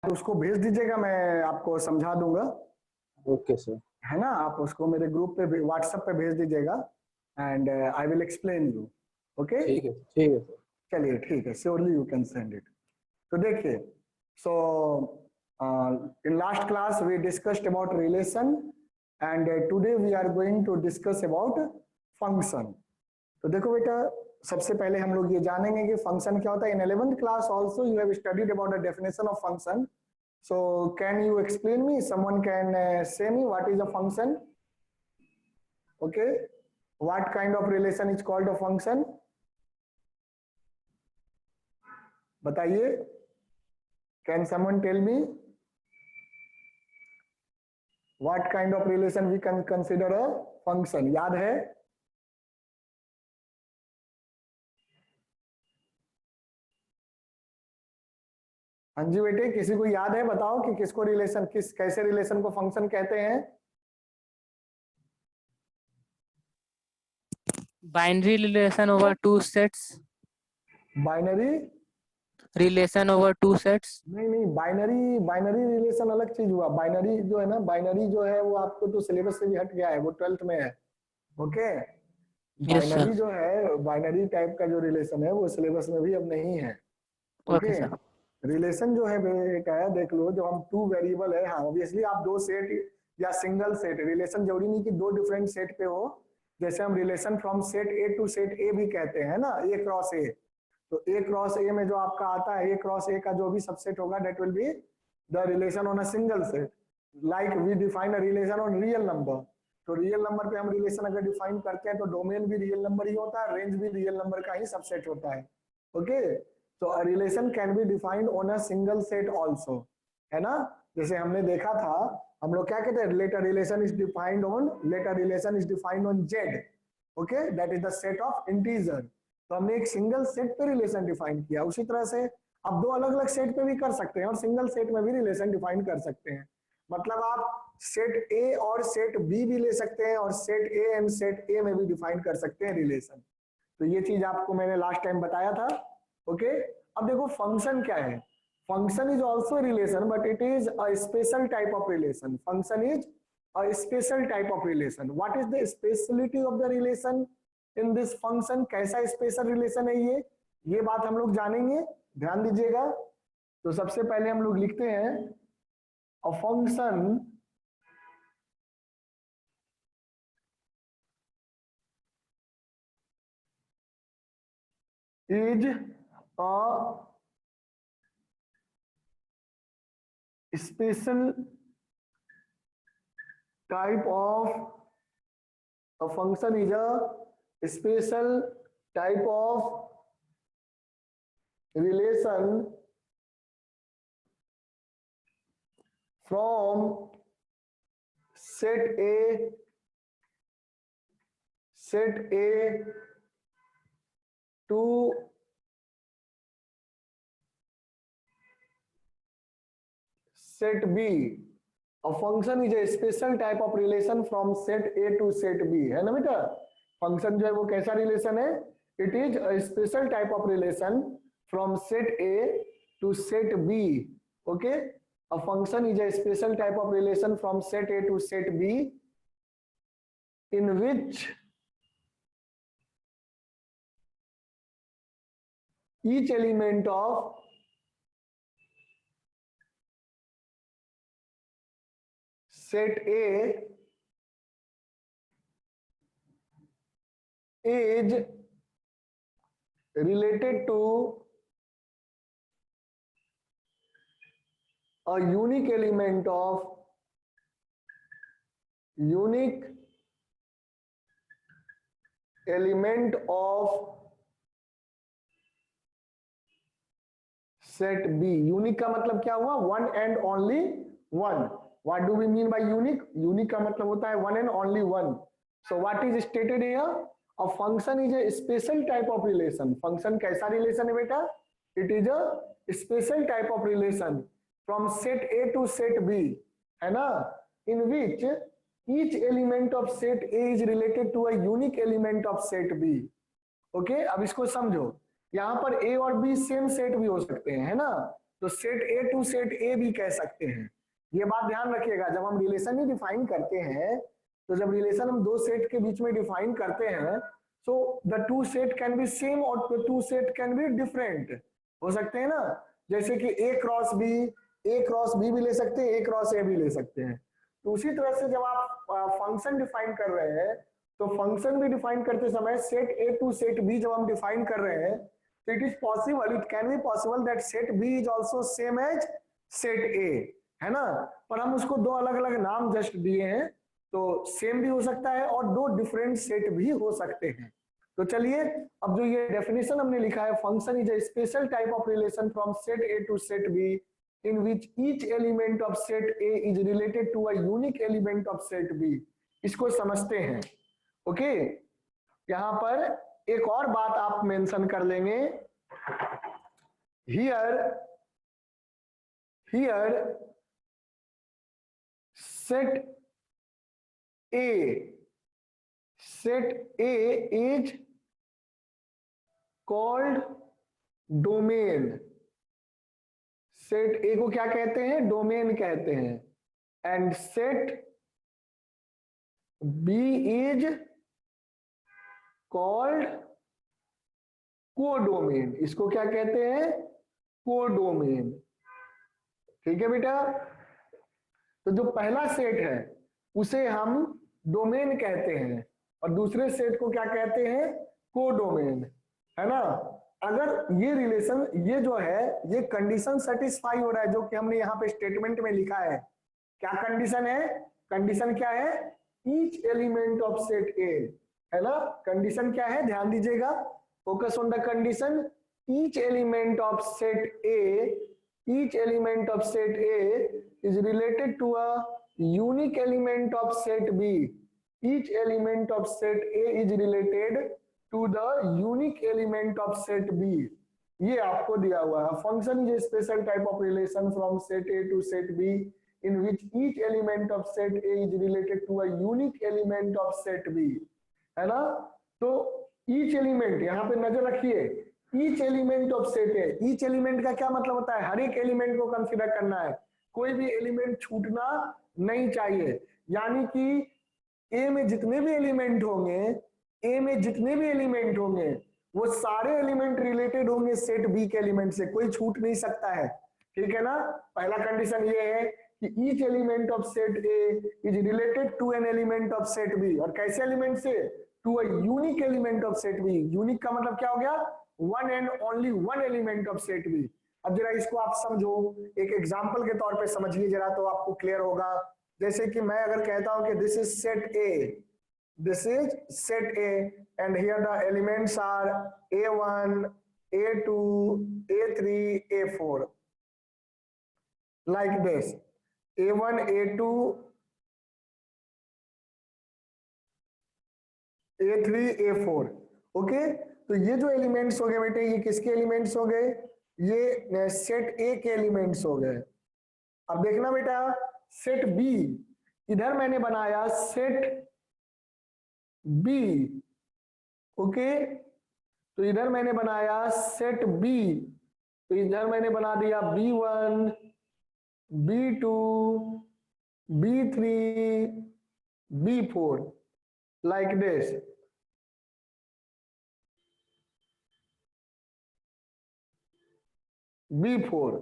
तो उसको भेज दीजिएगा, मैं आपको समझा दूंगा। Okay sir. है ना, आप उसको मेरे ग्रुप पे व्हाट्सएप पे भेज दीजिएगा and I will explain you. Okay, ठीक है सर। चलिए ठीक है, surely you can send it. तो देखिए, so in last class we discussed about relation and today we are going to discuss about function. तो देखो बेटा, सबसे पहले हम लोग ये जानेंगे कि फंक्शन क्या होता है। इन 11th class also you have studied about the definition of function. So can you explain me? Someone can say me what is a function? Okay, what kind of relation is called a function? बताइए, can someone tell me what kind of relation we can consider a function? याद है? हाँ जी बेटे, किसी को याद है? बताओ कि किसको रिलेशन, किस कैसे रिलेशन को फंक्शन कहते हैं? Binary relation over two sets. Binary Relation over two sets. नहीं, बाइनरी रिलेशन अलग चीज हुआ। बाइनरी जो है ना, बाइनरी जो है वो आपको तो सिलेबस से भी हट गया है, वो 12th में है। Okay, Yes sir. बाइनरी जो है, बाइनरी टाइप का जो रिलेशन है वो सिलेबस में भी अब नहीं है। Okay okay, sir. रिलेशन जो है बेटा, देख लो, जब हम टू वेरिएबल है, हाँ ऑब्वियसली आप दो सेट या सिंगल सेट, रिलेशन जरूरी नहीं कि दो डिफरेंट सेट पे हो। जैसे हम relation from set A to set A भी कहते हैं ना, ए क्रॉस ए। तो ए क्रॉस ए में जो आपका आता है, ए क्रॉस ए का जो भी सबसेट होगा, that will be the relation on a single set. Like we define a relation on real number. तो रियल नंबर पे हम रिलेशन अगर डिफाइन करते हैं तो डोमेन भी रियल नंबर ही होता है, रेंज भी रियल नंबर का ही सबसेट होता है। ओके, तो a relation can be defined on a single set also, है ना। जैसे हमने देखा था, हम लोग क्या कहते हैं, let a relation is defined on Z. Okay, that is the set of integer. तो हमने एक सिंगल सेट पे रिलेशन डिफाइन किया। उसी तरह से आप दो अलग अलग सेट पे भी कर सकते हैं और सिंगल सेट में भी रिलेशन डिफाइन कर सकते हैं। मतलब आप सेट ए और सेट बी भी ले सकते हैं और सेट ए एंड सेट ए में भी डिफाइन कर सकते हैं रिलेशन। तो ये चीज आपको मैंने लास्ट टाइम बताया था। ओके, अब देखो फंक्शन क्या है। Function is also relation but it is a special type of relation. Function is a special type of relation. What is the speciality of the relation in this function? कैसा special relation है ये बात हम लोग जानेंगे, ध्यान दीजिएगा। तो सबसे पहले हम लोग लिखते हैं, a function is a special type of a function is a special type of relation from set A to set B. A function is a special type of relation from set A to set B, है ना बेटा। Function जो है वो कैसा relation है? It is a special type of relation from set A to set B. Okay, a function is a special type of relation from set A to set B in which each element of set A is related to a unique element of set B। Unique का मतलब क्या हुआ? One and only one. What do we mean by unique? Unique का मतलब होता है one and only one. So what is stated here? A function is a special type of relation. Function कैसा relation है बेटा? It is a special type of relation from set A to set B, है ना, in which each element of set A is related to a unique element of set B। Okay, अब इसको समझो, यहां पर ए और बी सेम सेट भी हो सकते हैं, है ना। तो set A to set A भी कह सकते हैं। ये बात ध्यान रखिएगा, जब हम रिलेशन ही डिफाइन करते हैं, तो जब रिलेशन हम दो सेट के बीच में डिफाइन करते हैं, so the two set can be same और the two set can be different हो सकते हैं ना। जैसे कि ए क्रॉस बी भी ले सकते हैं, ए क्रॉस ए भी ले सकते हैं। तो उसी तरह से जब आप फंक्शन डिफाइन कर रहे हैं, तो फंक्शन भी डिफाइन करते समय set A to set B जब हम डिफाइन कर रहे हैं, तो it can be possible that set B is also same as set A, है ना। पर हम उसको दो अलग अलग नाम जस्ट दिए हैं, तो सेम भी हो सकता है और दो डिफरेंट सेट भी हो सकते हैं। तो चलिए, अब जो ये डेफिनेशन हमने लिखा है, function is a special type of relation from set A to set B in which each element of set A is related to a unique element of set B, इसको समझते हैं। ओके, यहां पर एक और बात आप मेंशन कर लेंगे, here set A is called domain। Set A को क्या कहते हैं? डोमेन कहते हैं। And set B is called codomain. इसको क्या कहते हैं? कोडोमेन। ठीक है बेटा, तो जो पहला सेट है उसे हम डोमेन कहते हैं और दूसरे सेट को क्या कहते हैं? कोडोमेन, है ना। अगर ये रिलेशन, ये जो है, ये कंडीशन सेटिस्फाई हो रहा है जो कि हमने यहाँ पे स्टेटमेंट में लिखा है। क्या कंडीशन है? कंडीशन क्या है? Each element of set A, है ना। कंडीशन क्या है? ध्यान दीजिएगा, focus on the condition. Each element of set A is related to a unique element of set B. Each element of set A is related to the unique element of set B। ये आपको दिया हुआ है। Function is a special type of relation from set A to set B in which each element of set A is related to a unique element of set B, है ना। तो each element, यहाँ पे नजर रखिए, each element of set A, each element का क्या मतलब होता है? हर एक एलिमेंट को कंसीडर करना है, कोई भी एलिमेंट छूटना नहीं चाहिए। यानी कि A में जितने भी एलिमेंट होंगे, वो सारे एलिमेंट रिलेटेड होंगे सेट बी के एलिमेंट से, कोई छूट नहीं सकता है। ठीक है ना। पहला कंडीशन ये है कि each element of set A is related to an element of set B. और कैसे एलिमेंट से? To a unique element of set B. Unique का मतलब क्या हो गया? One and only one element of set B. अब जरा इसको आप समझो, एक एग्जाम्पल के तौर पे समझिए जरा, तो आपको क्लियर होगा। जैसे कि मैं अगर कहता हूं कि this is set A, this is set A and here the elements are A1, A2, A3, A4, like this, A1, A2, A3, A4। Okay, तो ये जो एलिमेंट्स हो गए बेटे, ये किसके एलिमेंट्स हो गए? ये सेट A के एलिमेंट्स हो गए। अब देखना बेटा, सेट B, इधर मैंने बनाया सेट B, ओके, तो इधर मैंने बनाया सेट B, तो इधर मैंने बना दिया B1, B2, B3, B4, like this। B4,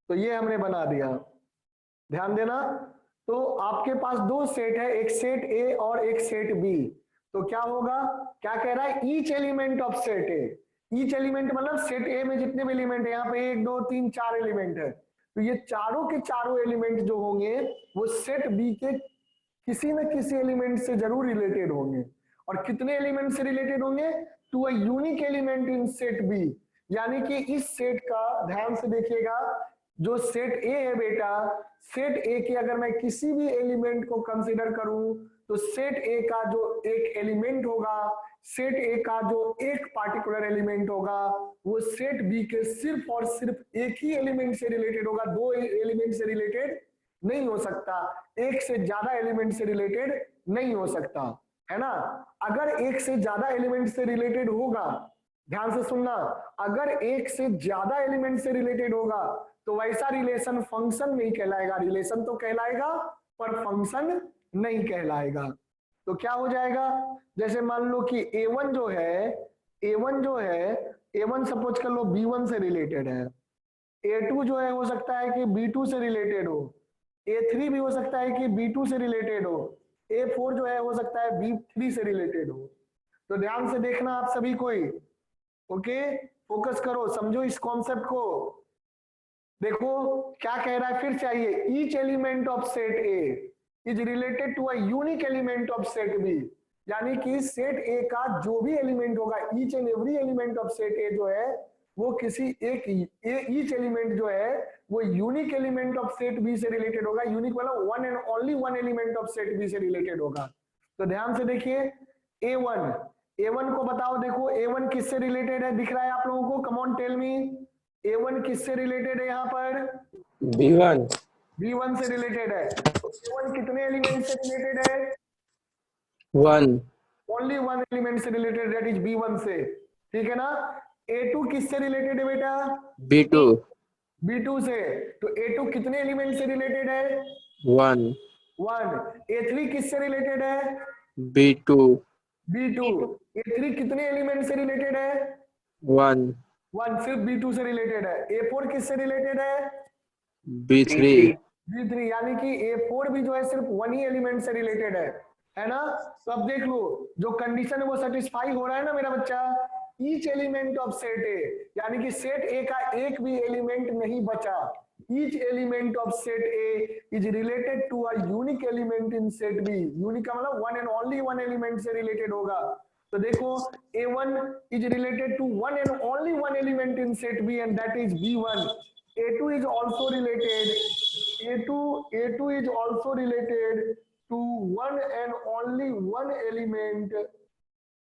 तो ये हमने बना दिया। ध्यान देना, तो आपके पास दो सेट है, एक सेट A और एक सेट B। तो क्या होगा? क्या कह रहा है? Each element of set A. Each element मतलब सेट ए में जितने भी एलिमेंट है, यहाँ पे 1 2 3 4 एलिमेंट है, तो ये चारों के चारों एलिमेंट जो होंगे वो सेट बी के किसी न किसी एलिमेंट से जरूर रिलेटेड होंगे। और कितने एलिमेंट से रिलेटेड होंगे? To a unique element in set B. यानी कि इस सेट का, ध्यान से देखिएगा, जो सेट ए है बेटा, सेट ए के अगर मैं किसी भी एलिमेंट को कंसीडर करूं, तो सेट ए का जो एक एलिमेंट होगा, सेट ए का जो एक पार्टिकुलर एलिमेंट होगा, वो सेट बी के सिर्फ और सिर्फ एक ही एलिमेंट से रिलेटेड होगा, दो एलिमेंट से रिलेटेड नहीं हो सकता, एक से ज्यादा एलिमेंट से रिलेटेड नहीं हो सकता, है ना। अगर एक से ज्यादा एलिमेंट से रिलेटेड होगा, ध्यान से सुनना, अगर एक से ज्यादा एलिमेंट से रिलेटेड होगा तो वैसा रिलेशन फंक्शन नहीं कहलाएगा, रिलेशन तो कहलाएगा पर फंक्शन नहीं कहलाएगा। तो क्या हो जाएगा, जैसे मान लो कि A1 जो है, A1 सपोज कर लो B1 से रिलेटेड है, A2 जो है हो सकता है कि B2 से रिलेटेड हो, A3 भी हो सकता है कि B2 से रिलेटेड हो, A4 जो है हो सकता है B3 से रिलेटेड हो। तो ध्यान से देखना आप सभी कोई, ओके, फोकस करो, समझो इस कॉन्सेप्ट को। देखो क्या कह रहा है फिर चाहिए, each element of set A is related to a unique element of set B, यानी कि सेट ए का जो भी एलिमेंट होगा, each and every element of set A जो है वो किसी एक ईच एलिमेंट जो है वो unique element of set B से रिलेटेड होगा। यूनिक मतलब one and only one element of set B से रिलेटेड होगा। तो ध्यान से देखिए A1 को बताओ, देखो A1 किससे रिलेटेड है, दिख रहा है आप लोगों को, come on tell me, A1 किससे रिलेटेड है यहाँ पर, B1 B1 से रिलेटेड है। तो A1 कितने एलिमेंट से रिलेटेड है, 1 ओनली वन एलिमेंट से रिलेटेड, दैट इज B1 से, ठीक है ना। A2 किससे रिलेटेड है बेटा, B2 B2 से, तो A2 कितने एलिमेंट से रिलेटेड है, 1 1। A3 किससे रिलेटेड है, B2 B2। A3 कितने एलिमेंट से रिलेटेड है, 1 1, सिर्फ B2 से रिलेटेड है। A4 किससे रिलेटेड है, B3 B3, यानी कि A4 भी जो है सिर्फ वन ही एलिमेंट से रिलेटेड है ना। तो अब देख लो जो कंडीशन है वो सेटिस्फाई हो रहा है ना मेरा बच्चा, ईच एलिमेंट ऑफ सेट ए, यानी कि सेट ए का एक भी एलिमेंट नहीं बचा, each element of set A is related to a unique element in set B, unique का मतलब one and only one element से रिलेटेड होगा। तो देखो A1 is related to one and only one element in set B and that is B1. A2 is also related. A2 is also related to one and only one element.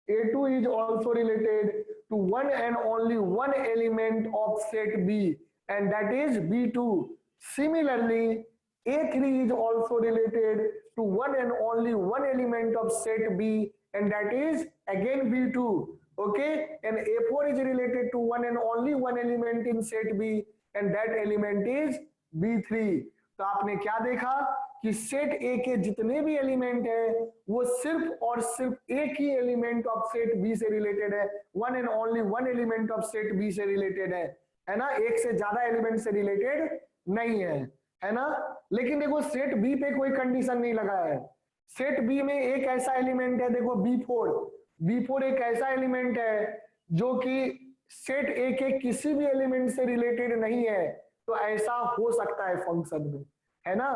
A2 is also related to one and only one element of set B and that is B2. Similarly, A3 is also related to one and only one element of set B and that is again B2. Okay, and A4 is related to one and only one element in set B and that element is B3. तो आपने क्या देखा कि set ए के जितने भी element है वो सिर्फ और सिर्फ एक ही एलिमेंट ऑफ सेट बी से रिलेटेड है, one and only one element of set B से रिलेटेड है ना, एक से ज्यादा एलिमेंट से रिलेटेड नहीं है ना। लेकिन देखो सेट बी पे कोई कंडीशन नहीं लगा है, सेट बी में एक ऐसा एलिमेंट है, देखो B4 एक ऐसा एलिमेंट है जो कि सेट ए के किसी भी एलिमेंट से रिलेटेड नहीं है, तो ऐसा हो सकता है फंक्शन में, है ना,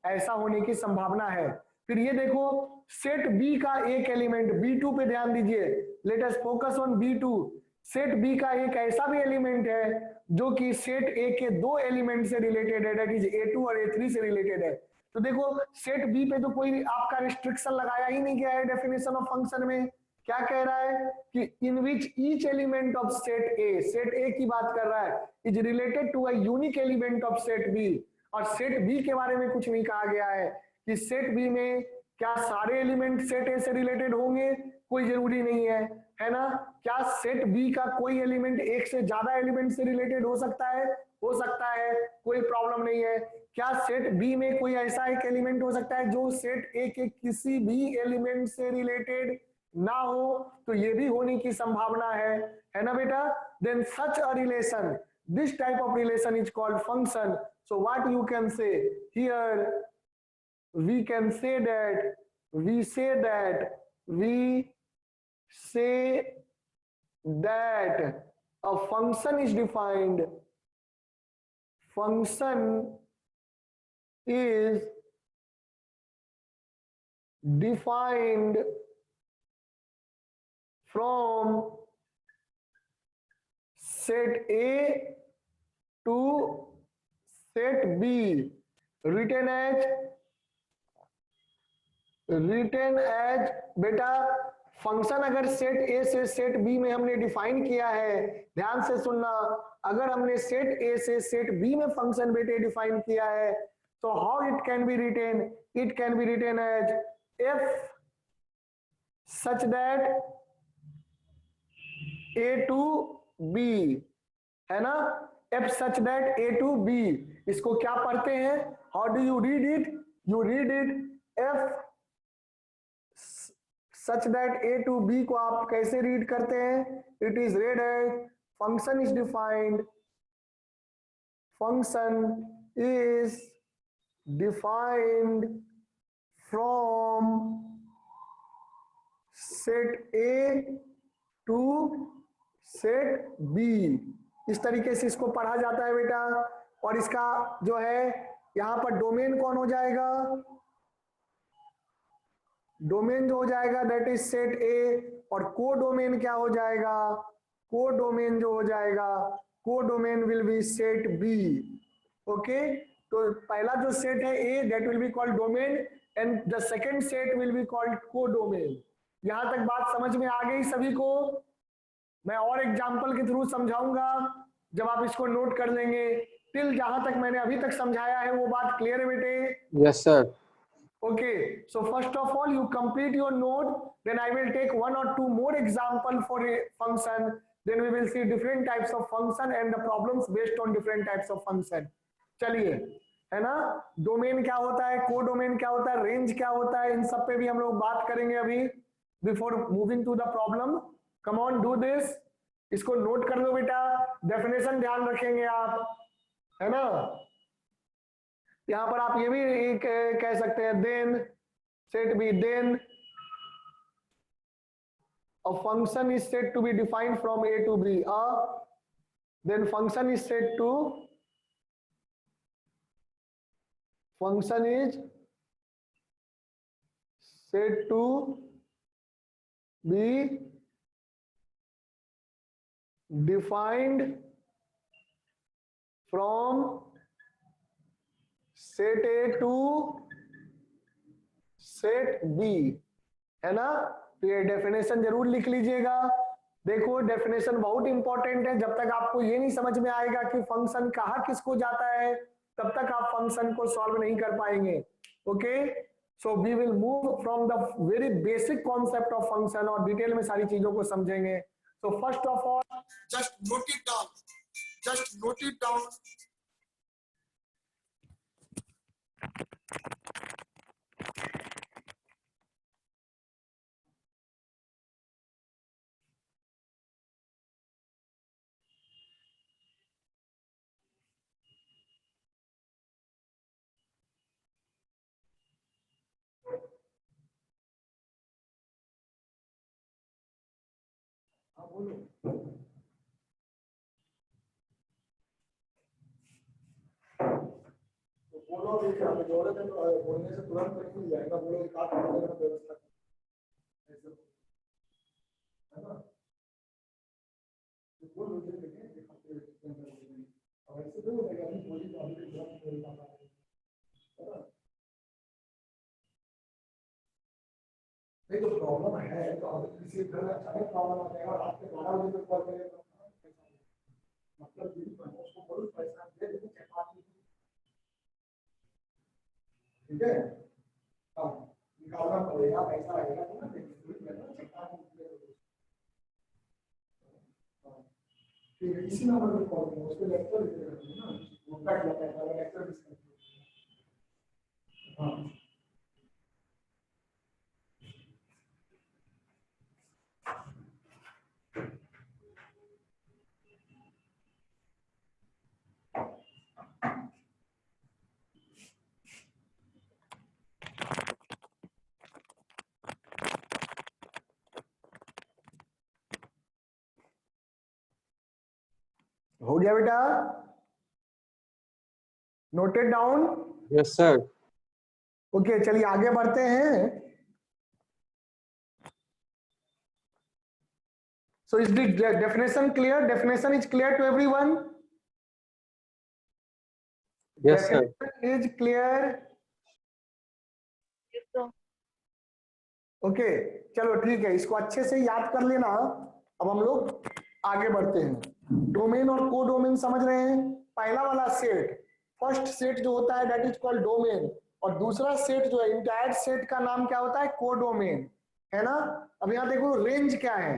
ऐसा होने की संभावना है। फिर ये देखो सेट बी का एक एलिमेंट, B2 पे ध्यान दीजिए, let us focus on B2, set B का एक ऐसा भी एलिमेंट है जो कि सेट ए के दो एलिमेंट से रिलेटेड है, दैट इज A2 और A3 से रिलेटेड है। तो देखो सेट बी पे तो कोई आपका रिस्ट्रिक्शन लगाया ही नहीं गया है डेफिनेशन ऑफ फंक्शन में, क्या कह रहा है कि in which each element of set a की बात कर रहा है, is related to a unique element of set B, और सेट बी के बारे में कुछ नहीं कहा गया है कि सेट बी में क्या सारे एलिमेंट सेट ए से रिलेटेड होंगे, कोई जरूरी नहीं है ना। क्या सेट बी का कोई एलिमेंट एक से ज्यादा एलिमेंट से रिलेटेड हो सकता है, कोई प्रॉब्लम नहीं है। क्या सेट बी में कोई ऐसा एक एलिमेंट हो सकता है जो सेट ए के किसी भी एलिमेंट से रिलेटेड ना हो, तो ये भी होने की संभावना है ना बेटा। Then such a relation, this type of relation is called function. So what you can say here, we say that a function is defined from set A to set B, written as बेटा function अगर set A से set B में हमने define किया है, ध्यान से सुनना, अगर हमने सेट ए से सेट बी में फंक्शन बेटे डिफाइन किया है तो how it can be written as F such that A to B, है ना, F such that A to B, इसको क्या पढ़ते हैं? How do you read it? You read it F such that A to B को आप कैसे read करते हैं? It is read as function is defined. Function is defined from set A to set B. इस तरीके से इसको पढ़ा जाता है बेटा। और इसका जो है यहां पर डोमेन कौन हो जाएगा? डोमेन जो हो जाएगा दैट इज सेट ए, और को डोमेन क्या हो जाएगा? को डोमेन जो हो जाएगा, codomain will be set B. Okay, तो पहला जो सेट है a that will be called domain and the second set will be called codomain. यहां तक बात समझ में आ गई सभी को? मैं और एग्जांपल के थ्रू समझाऊंगा, जब आप इसको नोट कर लेंगे। टिल जहां तक मैंने अभी तक समझाया है वो बात क्लियर है बेटे? Yes, sir. Okay, so first of all you complete your note, then I will take one or two more example for a function, then we will see different types of function and the problems based on different types of function. चलिए, है ना? Domain क्या होता है, को domain क्या होता है, रेंज क्या होता है, इन सब पे भी हम लोग बात करेंगे अभी। Before moving to the problem, come on do this. इसको नोट कर लो बेटा, डेफिनेशन ध्यान रखेंगे आप, है ना? यहां पर आप ये भी कह सकते हैं then set B, then a function is said to be defined from A to B. Then function is said to be defined from set A to set B, है ना? तो ये डेफिनेशन जरूर लिख लीजिएगा। देखो डेफिनेशन बहुत इंपॉर्टेंट है। जब तक आपको ये नहीं समझ में आएगा कि फंक्शन कहाँ किसको जाता है, तब तक आप फंक्शन को सॉल्व नहीं कर पाएंगे। Okay, so we will move from the very basic concept of function और डिटेल में सारी चीजों को समझेंगे। So first of all just note it down, just note it down. बोलो बोलो, देखिए हमें जरूरत है तो बोलने से तुरंत नहीं मिल जाएगा। बोलो एक आध घंटे का व्यवस्था ऐसे, है ना? बोल मुझे देखें एक हफ्ते के अंदर अब ऐसे तो नहीं अभी बोली तो अभी तुरंत मिल पाता है ना? नहीं तो प्रॉब्लम है तो अभी किसी तरह अचानक प्रॉब्लम आ जाएगा और आपके 12 बजे तक कॉल करेगा तो मतलब ये उसको बोलो पैसा दे देंगे, चपाती, ठीक है? अब निकालना पड़ेगा, पैसा आएगा तो ना ठीक है। इसी नंबर पे कॉल करें, उसको लेक्चर देते ना, वो कट जाता है, लेक्चर डिस्कस। हाँ हो गया बेटा? Noted down? Yes, sir. Okay, चलिए आगे बढ़ते हैं। So is the definition clear? Definition is clear to everyone? Yes, sir. Definition is clear? Okay, चलो ठीक है, इसको अच्छे से याद कर लेना। अब हम लोग आगे बढ़ते हैं। डोमेन और को डोमेन समझ रहे हैं? पहला वाला सेट, फर्स्ट सेट जो होता है दैट इज कॉल्ड डोमेन, और दूसरा सेट जो है इंटायर सेट का नाम क्या होता है? को डोमेन, है ना? अब यहाँ देखो रेंज क्या है।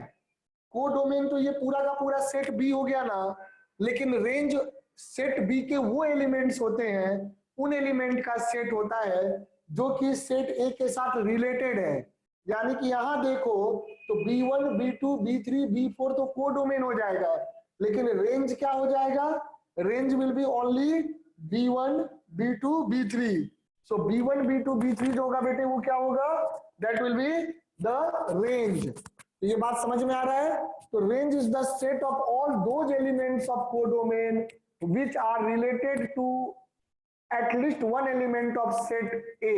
को डोमेन तो ये पूरा का पूरा सेट बी हो गया ना, लेकिन रेंज सेट बी के वो एलिमेंट्स होते हैं, उन एलिमेंट का सेट होता है जो कि सेट ए के साथ रिलेटेड है। यानी कि यहां देखो तो B1 B2 B3 B4 तो कोडोमेन हो जाएगा, लेकिन रेंज क्या हो जाएगा? Range will be only B1 B2 B3। So B1 B2 B3 जो होगा बेटे वो क्या होगा? That will be the range. तो ये बात समझ में आ रहा है? तो range is the set of all those elements of codomain which are related to at least one element of set A,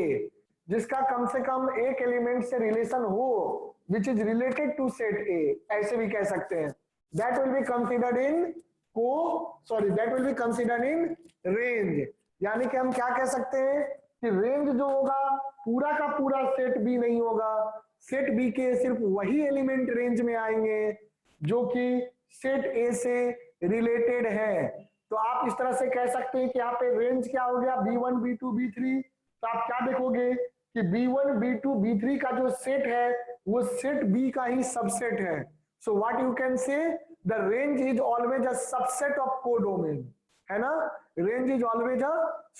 जिसका कम से कम एक एलिमेंट से रिलेशन हो, which is related to set A, ऐसे भी कह सकते हैं। that will be considered in range। यानी कि हम क्या कह सकते हैं कि रेंज जो होगा पूरा का पूरा सेट बी नहीं होगा, सेट बी के सिर्फ वही एलिमेंट रेंज में आएंगे जो कि सेट ए से रिलेटेड है। तो आप इस तरह से कह सकते हैं कि यहाँ पे रेंज क्या हो गया? B1 B2 B3। तो आप क्या देखोगे कि B1 B2 B3 का जो सेट है वो सेट B का ही सबसेट है। So what you can say, the range is always a subset of codomain, है ना? Range is always a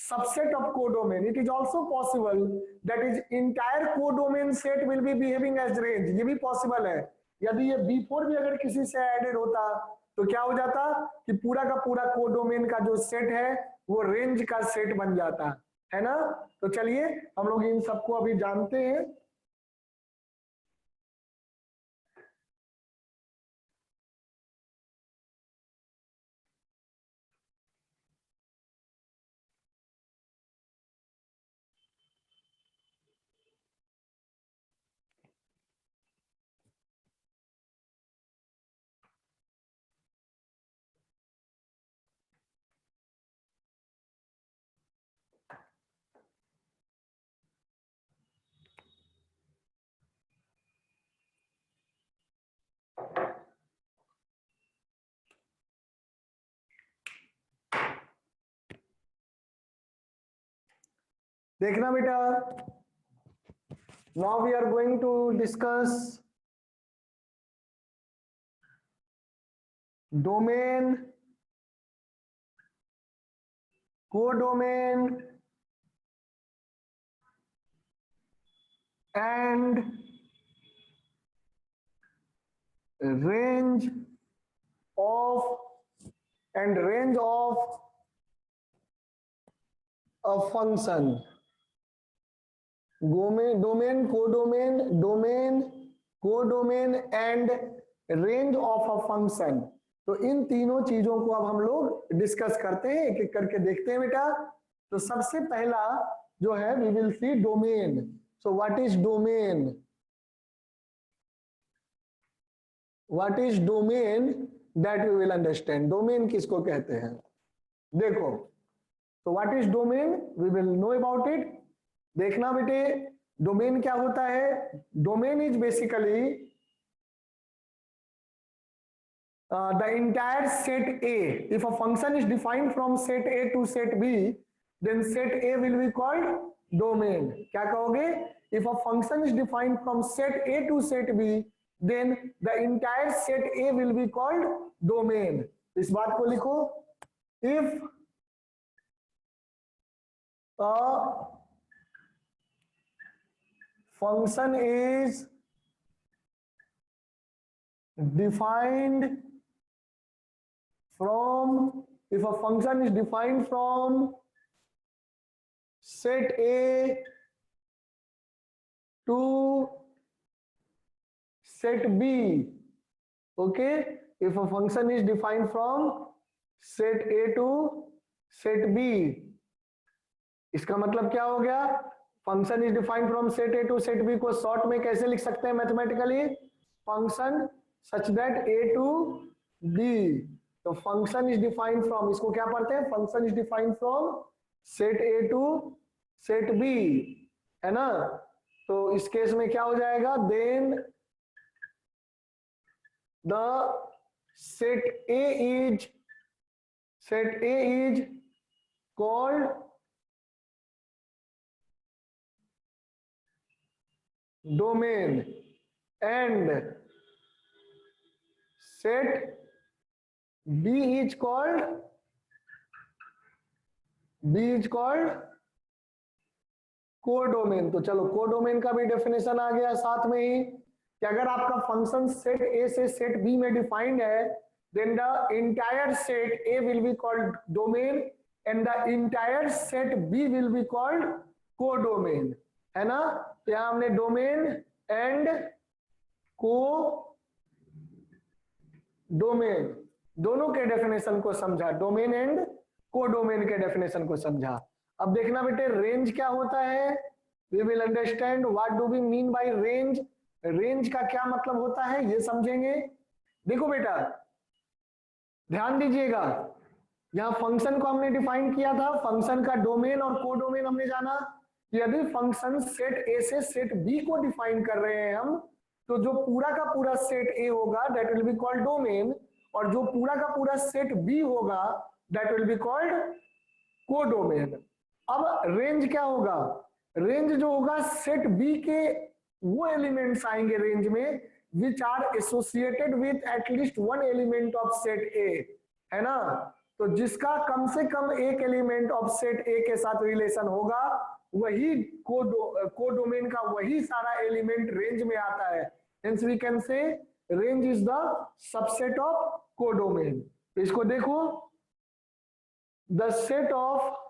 subset of codomain. It is also possible that is entire codomain set will be behaving as range. ये भी possible है। यदि ये B4 भी अगर किसी से एडेड होता तो क्या हो जाता कि पूरा का पूरा कोडोमेन का जो सेट है वो रेंज का सेट बन जाता, है ना? तो चलिए हम लोग इन सबको अभी जानते हैं। देखना बेटा, now we are going to discuss domain, codomain and range of a function। domain, codomain and range of a function. तो इन तीनों चीजों को अब हम लोग डिस्कस करते हैं, एक एक करके देखते हैं बेटा। तो सबसे पहला जो है we will see domain. So what is domain? What is domain that we will understand. Domain किसको कहते हैं? देखो, तो what is domain we will know about it. देखना बेटे, डोमेन क्या होता है? Domain is basically the entire set A. If a function is defined from set A to set B, then set A will be called domain। क्या कहोगे? If a function is defined from set A to set B, then the entire set A will be called domain। इस बात को लिखो, if a function is defined from, if a function is defined from set A to set B, okay, if a function is defined from set A to set B, इसका मतलब क्या हो गया? Function is defined from set A to set B को short में कैसे लिख सकते हैं mathematically? Function such that A to B. तो फंक्शन इज डिफाइंड फ्रॉम, इसको क्या पढ़ते हैं? Function is defined from set A to set B, है ना? तो इस केस में क्या हो जाएगा? Then the set A is called domain and set B is called B is called codomain. तो चलो कोडोमेन का भी डेफिनेशन आ गया साथ में ही कि अगर आपका फंक्शन सेट ए से सेट बी में डिफाइंड है, then the entire set A will be called domain and the entire set B will be called codomain, है ना। तो यहां हमने डोमेन एंड को डोमेन दोनों के डेफिनेशन को समझा, डोमेन एंड कोडोमेन के डेफिनेशन को समझा। अब देखना बेटे रेंज क्या होता है, we will understand what do we mean by range. Range का क्या मतलब होता है ये समझेंगे। देखो बेटा ध्यान दीजिएगा, यहां फंक्शन को हमने डिफाइन किया था, फंक्शन का डोमेन और कोडोमेन हमने जाना कि यदि फंक्शन सेट ए से सेट बी को डिफाइन कर रहे हैं हम, तो जो पूरा का पूरा सेट ए होगा that will be called domain, और जो पूरा का पूरा सेट बी होगा that will be called codomain. अब रेंज क्या होगा, रेंज जो होगा सेट बी के वो एलिमेंट्स आएंगे रेंज में which are associated with at least one element of set A, है ना। तो जिसका कम से कम एक एलिमेंट ऑफ सेट ए के साथ रिलेशन होगा वही कोडोमेन का वही सारा एलिमेंट रेंज में आता है। Hence we can say range is the subset of codomain. इसको देखो, the set of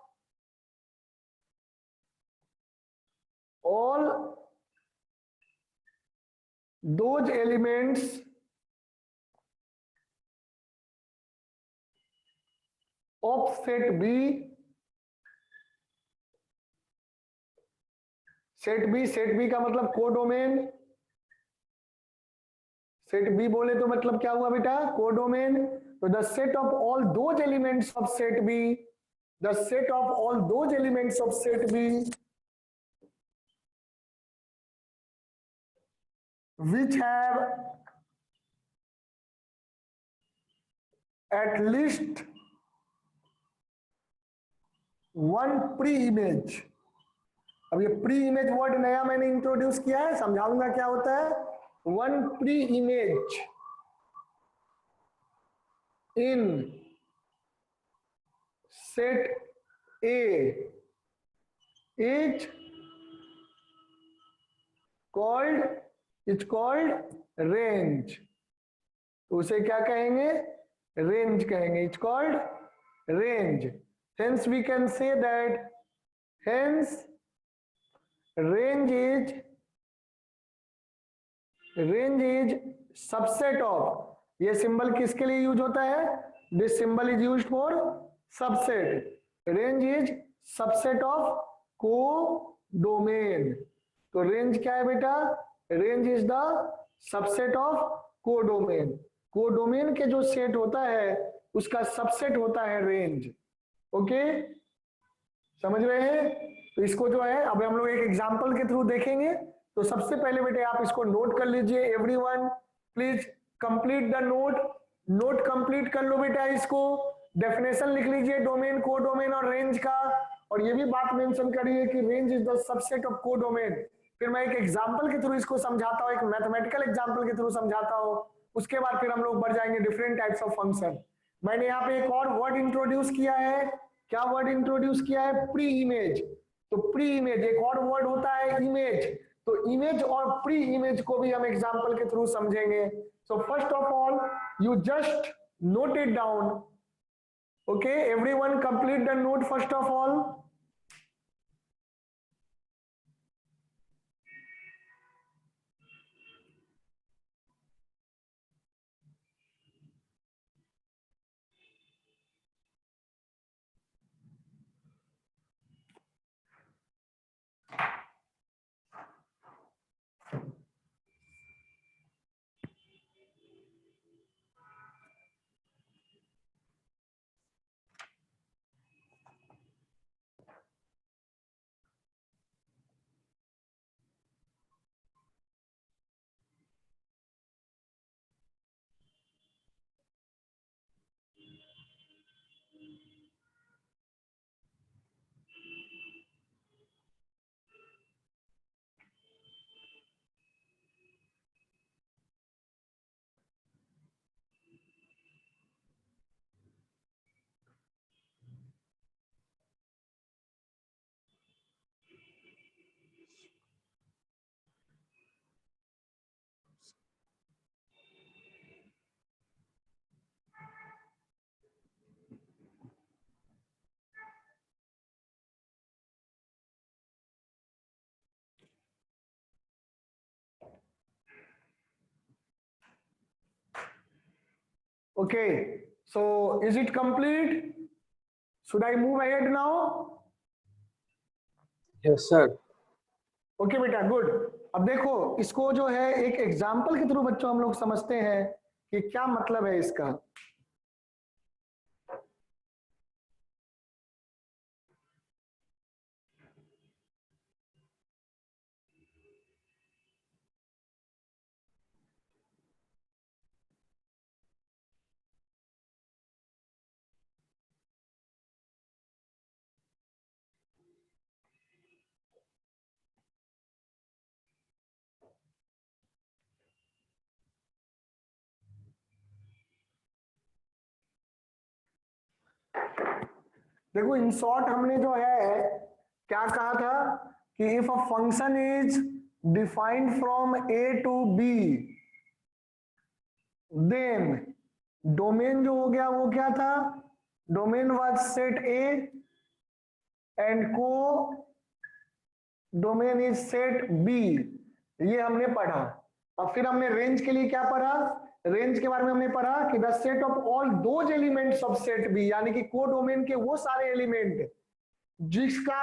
all those elements of set B, set B का मतलब कोडोमेन, सेट बी बोले तो मतलब क्या हुआ बेटा, कोडोमेन। तो the set of all those elements of set B, the set of all those elements of set B which have at least one pre-image। अब ये प्री इमेज वर्ड नया मैंने इंट्रोड्यूस किया है, समझाऊंगा क्या होता है। One pre image in set A is called range. तो उसे क्या कहेंगे, रेंज कहेंगे, it's called range. Hence we can say that hence range is subset of, ये सिंबल किसके लिए यूज होता है, this symbol is used for subset. Range is subset of codomain. तो रेंज क्या है बेटा, range is the subset of codomain. Codomain के जो सेट होता है उसका सबसेट होता है रेंज। ओके समझ रहे हैं। तो इसको जो है अब हम लोग एक एग्जांपल के थ्रू देखेंगे। तो सबसे पहले बेटे आप इसको नोट कर लीजिए, everyone please complete the note complete कर लो बेटा। इसको डेफिनेशन लिख लीजिए डोमेन, कोडोमेन और रेंज का, और ये भी बात मेंशन करिए कि range is the subset of codomain. फिर मैं एक एग्जांपल के थ्रू इसको समझाता हूं, एक मैथमेटिकल एग्जांपल के थ्रू समझाता हूं, उसके बाद फिर हम लोग बढ़ जाएंगे डिफरेंट टाइप्स ऑफ फंक्शन। मैंने यहाँ पे एक और वर्ड इंट्रोड्यूस किया है, क्या वर्ड इंट्रोड्यूस किया है, प्री इमेज। तो प्री इमेज एक और वर्ड होता है इमेज, तो इमेज और प्री इमेज को भी हम एग्जांपल के थ्रू समझेंगे। So first of all you just note it down. Okay everyone complete the node first of all. Okay, so is it complete? Should I move ahead now? Yes, sir. Okay बेटा, good. अब देखो, इसको जो है एक example के through बच्चों हम लोग समझते हैं कि क्या मतलब है इसका। देखो, इन शॉर्ट हमने जो है क्या कहा था कि if a function is defined from A to B, then domain जो हो गया वो क्या था, domain was set A and codomain is set B. ये हमने पढ़ा। अब फिर हमने रेंज के लिए क्या पढ़ा, रेंज के बारे में हमने पढ़ा कि the set of all those elements of set B, यानी कि को डोमेन के वो सारे एलिमेंट जिसका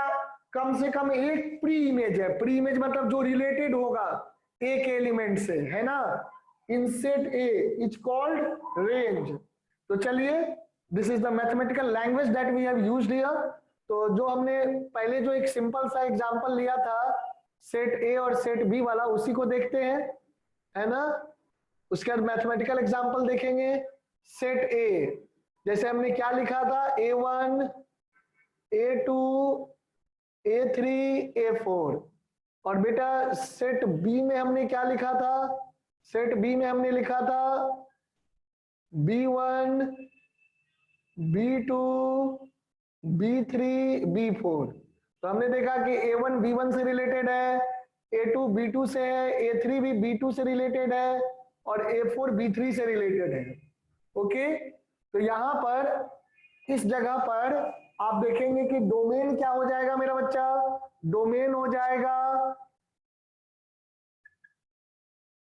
कम से कम एक प्री इमेज है, प्री इमेज मतलब जो रिलेटेड होगा एक एलिमेंट से, है ना, in set A is called range. तो चलिए, this is the mathematical language that we have used here. तो जो हमने पहले जो एक सिंपल सा एग्जांपल लिया था सेट ए और सेट बी वाला, उसी को देखते हैं, है ना। उसके बाद मैथमेटिकल एग्जांपल देखेंगे। सेट ए, जैसे हमने क्या लिखा था, A1 A2 A3 A4। और बेटा सेट बी में हमने क्या लिखा था, सेट बी में हमने लिखा था B1 B2 B3 B4। तो हमने देखा कि A1 B1 से रिलेटेड है, A2 B2 से है, A3 भी B2 से रिलेटेड है और A4 B3 से रिलेटेड है। ओके, तो यहां पर इस जगह पर आप देखेंगे कि डोमेन क्या हो जाएगा मेरा बच्चा, डोमेन हो जाएगा,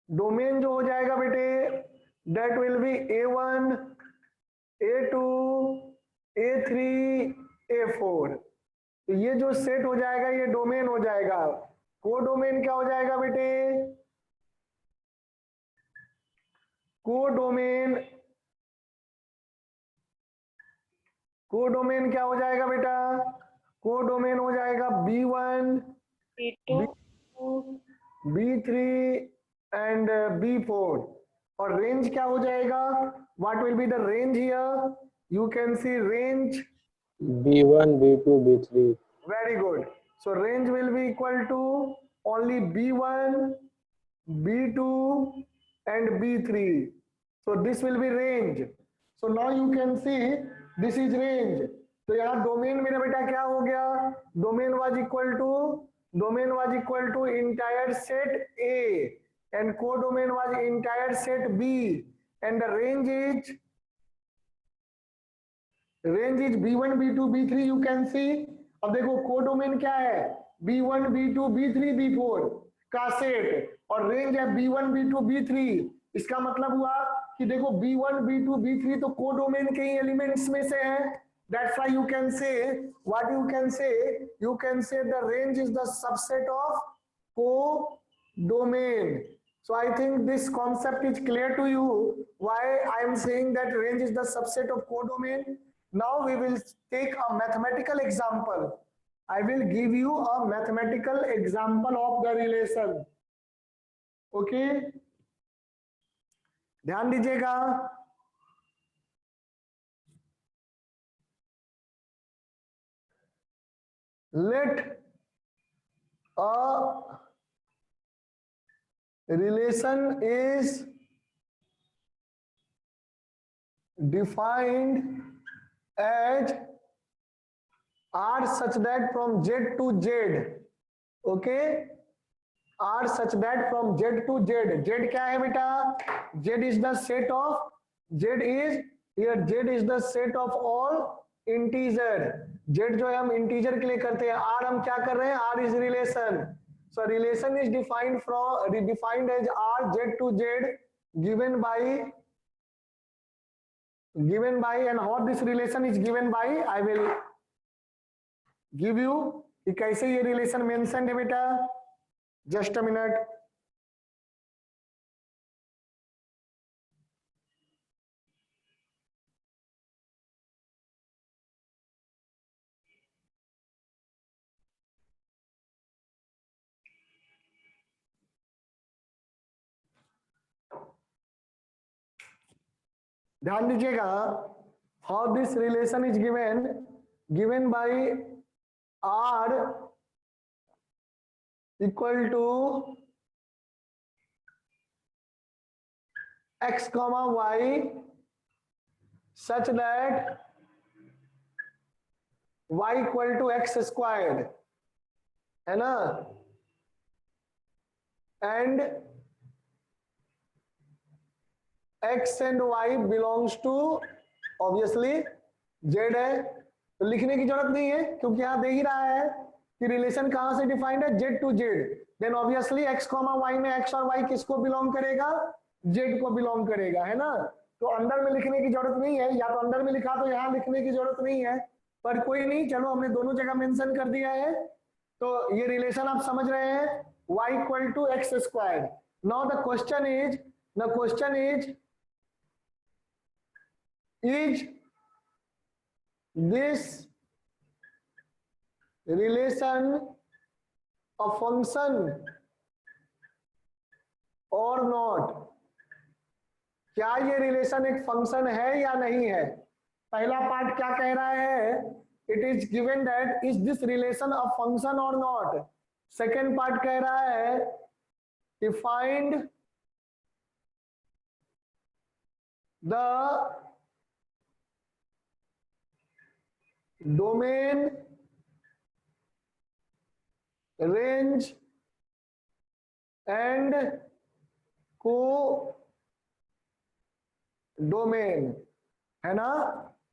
डोमेन जो हो जाएगा बेटे that will B A1 A2 A3 A4। तो ये जो सेट हो जाएगा ये डोमेन हो जाएगा। को डोमेन क्या हो जाएगा बेटे, को डोमेन, को डोमेन क्या हो जाएगा बेटा, को डोमेन हो जाएगा B1 B2 B3 and B4। और रेंज क्या हो जाएगा, what will be the range here, you can see range B1, B2, B3. very good। so range will be equal to only B1 B2 and B3, so this will be range। so now you can see this is range। तो यहाँ domain मेरा बेटा क्या हो गया, domain was equal to entire set A and codomain was entire set B and the range is B1 B2 B3, you can see। अब देखो codomain क्या है, B1 B2 B3 B4 का सेट और रेंज है B1 B2 B3। इसका मतलब हुआ कि देखो B1 B2 B3 तो कोडोमेन के ही एलिमेंट्स में से है। That's why you can say, what you can say, you can say the range is the subset of codomain। So I think this concept is clear to you why I am saying that range is the subset of codomain। Now we will take a mathematical example। I will give you a mathematical example of the relation। Okay, ध्यान दीजिएगा। Let a relation is defined as R such that from Z to Z, okay, R such that from Z to Z, Z क्या है बेटा, Z is the set of, Z is here, Z is the set of all integer। Z जो है हम integer के लिए करते हैं, R हम क्या कर रहे हैं, R is relation। So relation is defined as R Z to Z given by given by, and how this relation is given by, I will give you कि कैसे ये relation mentioned है बेटा. Just a minute. ध्यान दीजिएगा, how this relation is given by r equal to x comma y such that y equal to x squared, है ना, and x and y belongs to obviously z है. तो लिखने की जरूरत नहीं है क्योंकि यहां दे ही रहा है कि रिलेशन कहां से डिफाइंड है, z to z. Then obviously x comma y में x और y किसको बिलोंग करेगा, z को बिलोंग करेगा, है ना. तो अंदर में लिखने की जरूरत नहीं है, या तो अंदर में लिखा तो यहां लिखने की जरूरत नहीं है, पर कोई नहीं, चलो हमने दोनों जगह मेंशन कर दिया है. तो ये रिलेशन आप समझ रहे हैं, y equal to x square. Now the question is this relation a function or not. क्या ये रिलेशन एक फंक्शन है या नहीं है. पहला पार्ट क्या कह रहा है, it is given that is this relation a function और नॉट. सेकेंड पार्ट कह रहा है defined the domain, range and co-domain, है ना.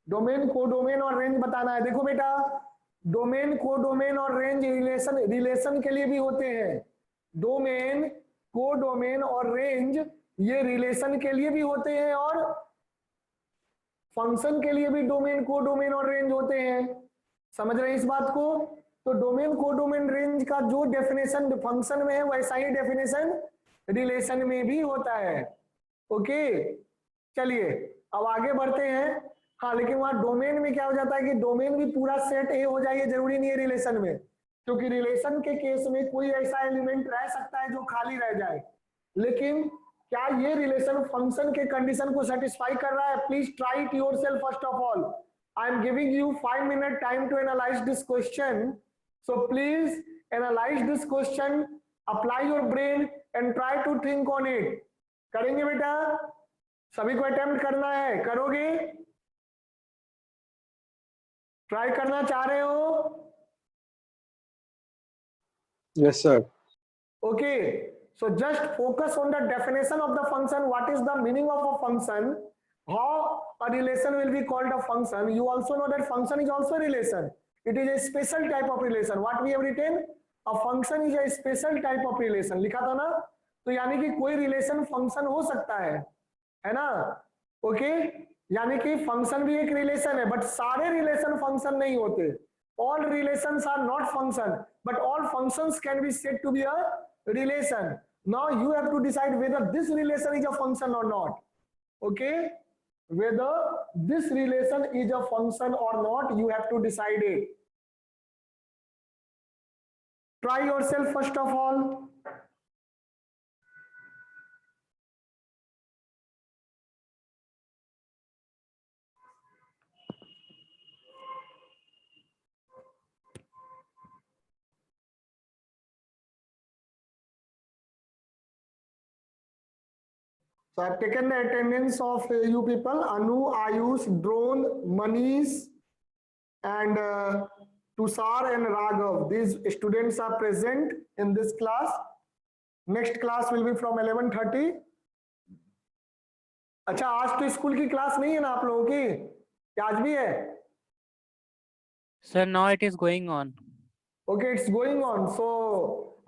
डोमेन, कोडोमेन और रेंज बताना है. देखो बेटा, डोमेन, कोडोमेन और रेंज रिलेशन के लिए भी होते हैं. डोमेन, कोडोमेन और रेंज ये रिलेशन के लिए भी होते हैं और फंक्शन के लिए भी डोमेन, कोडोमेन और रेंज होते हैं. समझ रहे हैं इस बात को. तो डोमेन, कोडोमेन, रेंज का जो डेफिनेशन फंक्शन में है वैसा ही डेफिनेशन रिलेशन में भी होता है. ओके, चलिए अब आगे बढ़ते हैं. हाँ, लेकिन वहां डोमेन में क्या हो जाता है कि डोमेन भी पूरा सेट ए हो जाए, जरूरी नहीं है रिलेशन में, क्योंकि रिलेशन के केस में कोई ऐसा एलिमेंट रह सकता है जो खाली रह जाए. लेकिन क्या ये रिलेशन फंक्शन के कंडीशन को सेटिस्फाई कर रहा है. Please try it yourself. First of all I am giving you 5 minute time to analyse this question. So please analyse this question, apply your brain and try to think on it. करेंगे बेटा, सभी को attempt करना है, करोगे, try करना चाह रहे हो. Yes, sir. Okay, so just focus on the definition of the function. What is the meaning of a function? How a relation will be called a function? You also know that function is also a relation. It is a special type of relation. What we have written? A function is a special type of relation. लिखा था ना. तो यानी कि कोई relation function हो सकता है ना. ओके, यानी कि फंक्शन भी एक रिलेशन है, बट सारे रिलेशन फंक्शन नहीं होते. All relations are not function, but all functions can be said to be a relation. Now you have to decide whether this relation is a function or not. Okay, whether this relation is a function or not, you have to decide it. Try yourself first of all. So I've taken the attendance of you people, Anu, Ayush, Drone, Manish, and Tushar and Raghav. These students are present in this class. Next class will be from 11:30. अच्छा, आज तो school की class नहीं है ना आप लोगों की, क्या आज भी है? Sir, now it is going on. Okay, it's going on. So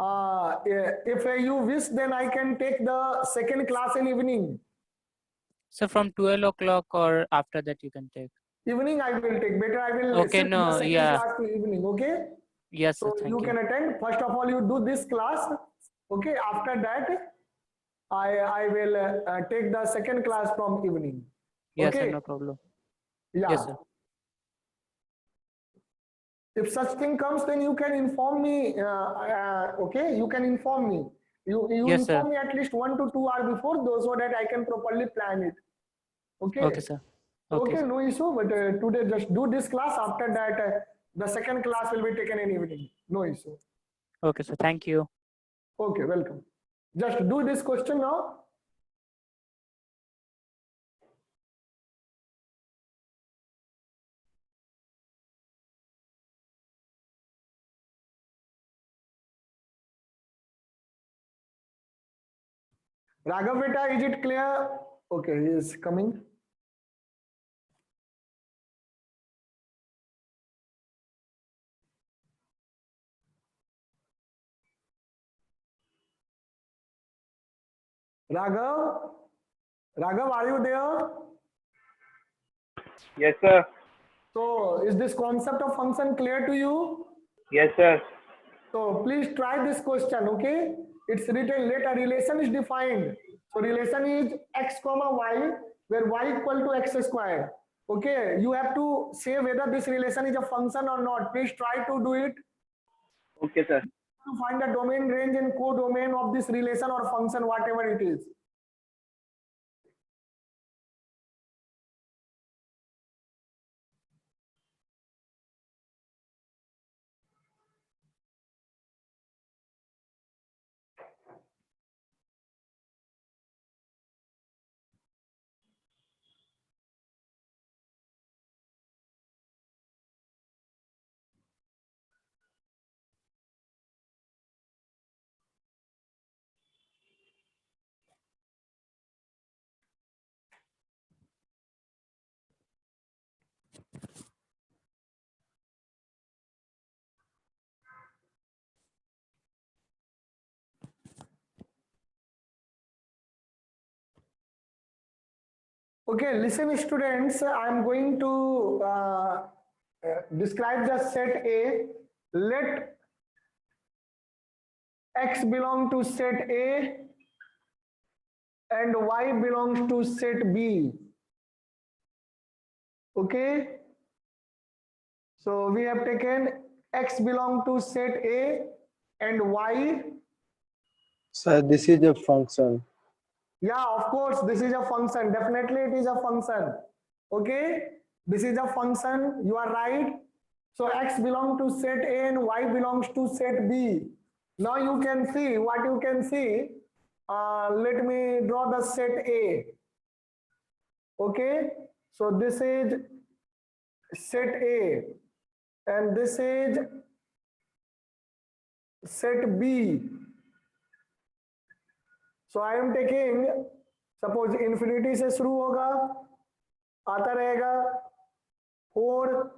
if you wish, then I can take the second class in evening. So from 12 o'clock or after that you can take. Evening I will take. Better I will Okay, shift the no, second yeah. class to evening. Okay. Yes, sir. So you Thank you. can attend. First of all, you do this class. Okay. After that, I will take the second class from evening. Yes, sir. Okay. No problem. Yeah. Yes, sir. If such thing comes, then you can inform me. Okay. You can inform me. You Yes, sir. inform me at least 1 to 2 hours before, so that I can properly plan it. Okay. Okay, sir. Okay, Okay, sir. no issue. But today just do this class. After that, the second class will be taken in evening. No issue. Okay, sir. Thank you. Okay, welcome. Just do this question now. Raghav beta, is it clear? Okay, he is coming. Raghav, Raghav, are you there? Yes, sir. So, is this concept of function clear to you? Yes, sir. So, please try this question, okay? It's written, let a relation is defined. So, relation is x comma y, where y equal to x square. Okay, you have to say whether this relation is a function or not. Please try to do it. Okay, sir. To find the domain range and codomain of this relation or function, whatever it is. Okay, listen students, I am going to describe the set A. Let x belong to set A and y belongs to set B. Okay, so we have taken x belong to set A and y. Sir, this is a function. Yeah, of course, this is a function. Definitely it is a function. Okay, this is a function. You are right. So x belongs to set A and y belongs to set B. Now you can see what you can see. Let me draw the set A. Okay, so this is set A and this is set B. So I am taking, suppose infinity से शुरू होगा, आता रहेगा 4,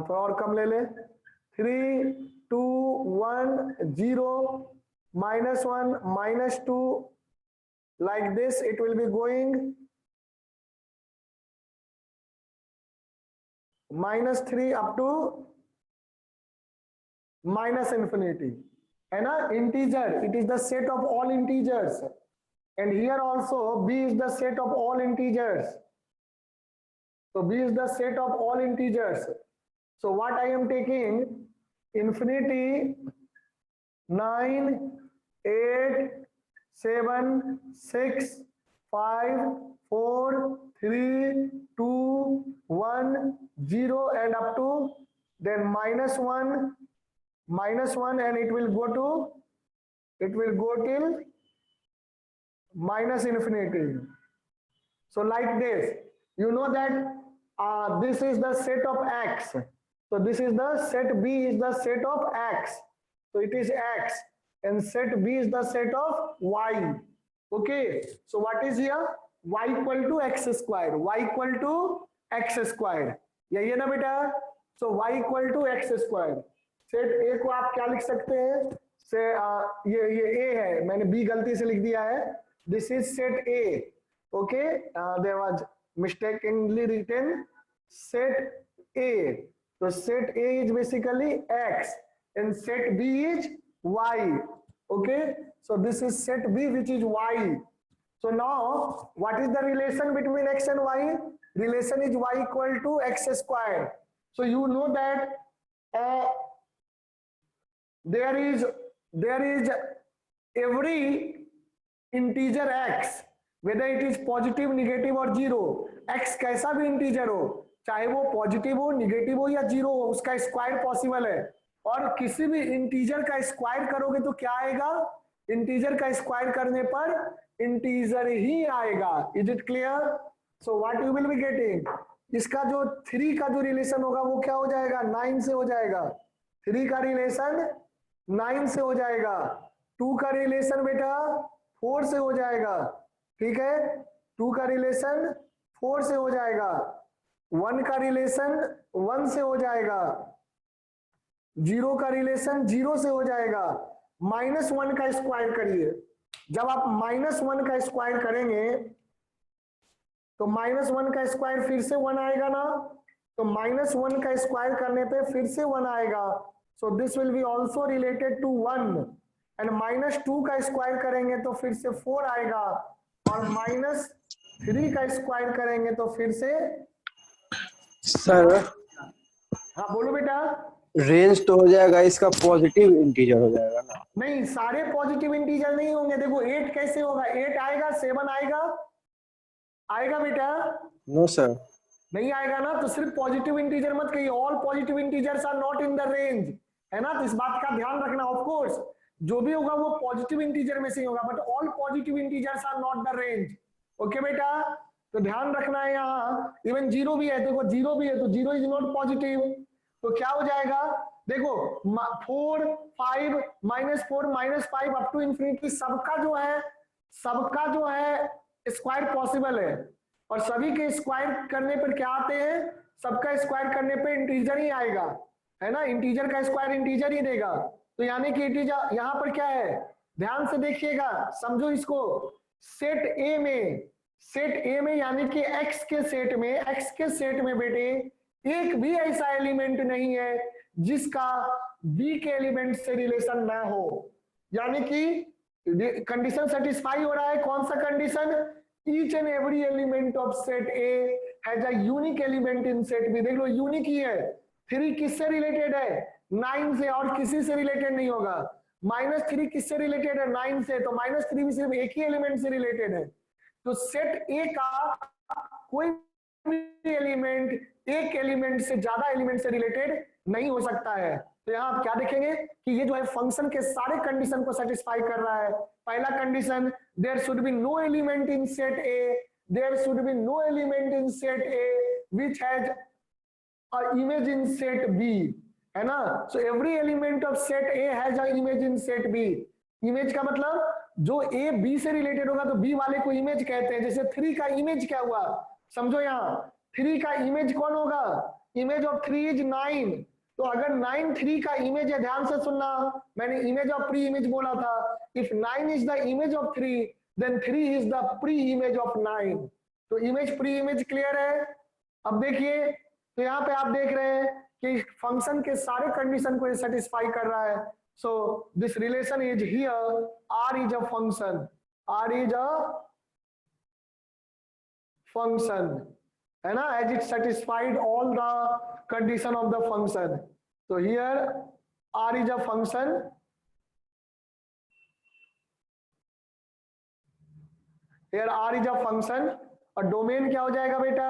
थोड़ा और कम ले ले, 3, 2, 1, 0, -1, -2, like this it will be going, -3 up to minus infinity. है ना, integer, it is the set of all integers, and here also B is the set of all integers. So B is the set of all integers. So what I am taking, infinity 9, 8, 7, 6, 5, 4, 3, 2, 1, 0 and up to then -1, and it will go till minus infinity. So like this, you know that this is the set of x. So this is the set B is the set of x. So it is x and set B is the set of y. Okay. So what is here? Y equal to x square. Y equal to x square. यही ना बेटा? So y equal to x square. Set A को आप क्या लिख सकते हैं? से ये A है, मैंने B गलती से लिख दिया है. This is set A. Okay, there was mistakenly written set A. So set A is basically X and set B is Y. Okay, so this is set B, which is Y. So now what is the relation between X and Y? Relation is Y equal to X square. So you know that there is every integer x, whether it is positive, negative और zero, x कैसा भी integer हो, चाहे वो positive हो, negative हो या zero हो, उसका स्क्वायर पॉसिबल है। और किसी भी इंटीजर का स्क्वायर करोगे तो क्या आएगा? इंटीजर का स्क्वायर करने पर इंटीजर ही आएगा। Is it clear? So what you will be getting, इसका जो 3 का जो रिलेशन होगा वो क्या हो जाएगा? 9 से हो जाएगा। 3 का रिलेशन 9 से हो जाएगा। 2 का रिलेशन बेटा 4 से हो जाएगा। ठीक है, 2 का रिलेशन 4 से हो जाएगा। 1 का रिलेशन 1 से हो जाएगा। 0 का रिलेशन 0 से हो जाएगा। -1 का स्क्वायर करिए। जब आप -1 का स्क्वायर करेंगे तो -1 का स्क्वायर फिर से 1 आएगा ना, तो -1 का स्क्वायर करने पे फिर से 1 आएगा। So this will be also related to 1 and -2 का स्क्वायर करेंगे तो फिर से 4 आएगा और -3 का स्क्वायर करेंगे तो फिर से सर हाँ बोलो बेटा। रेंज तो हो जाएगा, इसका पॉजिटिव इंटीजर हो जाएगा ना? नहीं, सारे पॉजिटिव इंटीजर नहीं होंगे। देखो 8 कैसे होगा? 8 आएगा, 7 आएगा, आएगा बेटा? No sir. नहीं आएगा ना, तो सिर्फ पॉजिटिव इंटीजर मत कहिए। All positive integers are not in the range, है ना? तो इस बात का ध्यान रखना। ऑफ कोर्स जो भी होगा वो पॉजिटिव इंटीजर में से ही होगा, but all positive integers are not the range. Okay बेटा, तो ध्यान रखना है। यहाँ इवन 0 भी है, देखो 0 भी है तो 0 इज नॉट पॉजिटिव। तो क्या हो जाएगा? देखो 4, 5, -4, -5 अप टू इंफिनिटी, सबका जो है स्क्वायर पॉसिबल है। और सभी के स्क्वायर करने पर क्या आते हैं? सबका स्क्वायर करने पे इंटीजर ही आएगा, है ना? इंटीजर का स्क्वायर इंटीजर ही देगा। तो यानी कि इंटीजर यहाँ पर क्या है? ध्यान से देखिएगा, समझो इसको। सेट ए में यानी कि एक्स के सेट में बेटे एक भी ऐसा एलिमेंट नहीं है जिसका बी के एलिमेंट से रिलेशन ना हो। यानी कि कंडीशन सेटिस्फाई हो रहा है। कौन सा condition? Each and every element of set A has a unique element in set B. देख लो, यूनिक ही है। 3 किससे रिलेटेड है? 9 से, और किसी से रिलेटेड नहीं होगा। -3 किससे रिलेटेड है? 9 से, तो -3 भी सिर्फ एक ही एलिमेंट से रिलेटेड है। तो सेट ए का कोई भी एलिमेंट एक एलिमेंट से ज्यादा एलिमेंट से रिलेटेड नहीं हो सकता है। तो यहाँ आप क्या देखेंगे कि ये जो है फंक्शन के सारे कंडीशन को सेटिस्फाई कर रहा है। पहला condition, there should be no element in set A, there should be no element in set A which has a image in set B, है ना? So every element of set A has a image in set B. Image का मतलब जो A B से related होगा तो B वाले को इमेज कहते हैं। जैसे 3 का इमेज क्या हुआ? समझो, यहाँ 3 का इमेज कौन होगा? Image of 3 is 9। तो अगर 9 3 का इमेज है, ध्यान से सुनना, मैंने इमेज ऑफ प्री इमेज बोला था। If 9 is the image of 3 then 3 is the pre image of 9। तो इमेज प्री इमेज क्लियर है? अब देखिए, तो यहाँ पे आप देख रहे हैं कि फंक्शन के सारे कंडीशन को सेटिस्फाई कर रहा है। So this relation is here, R is a function, R is a function, है ना? As it satisfied all the condition of the function. So here R is a function, here R is a function और domain क्या हो जाएगा बेटा?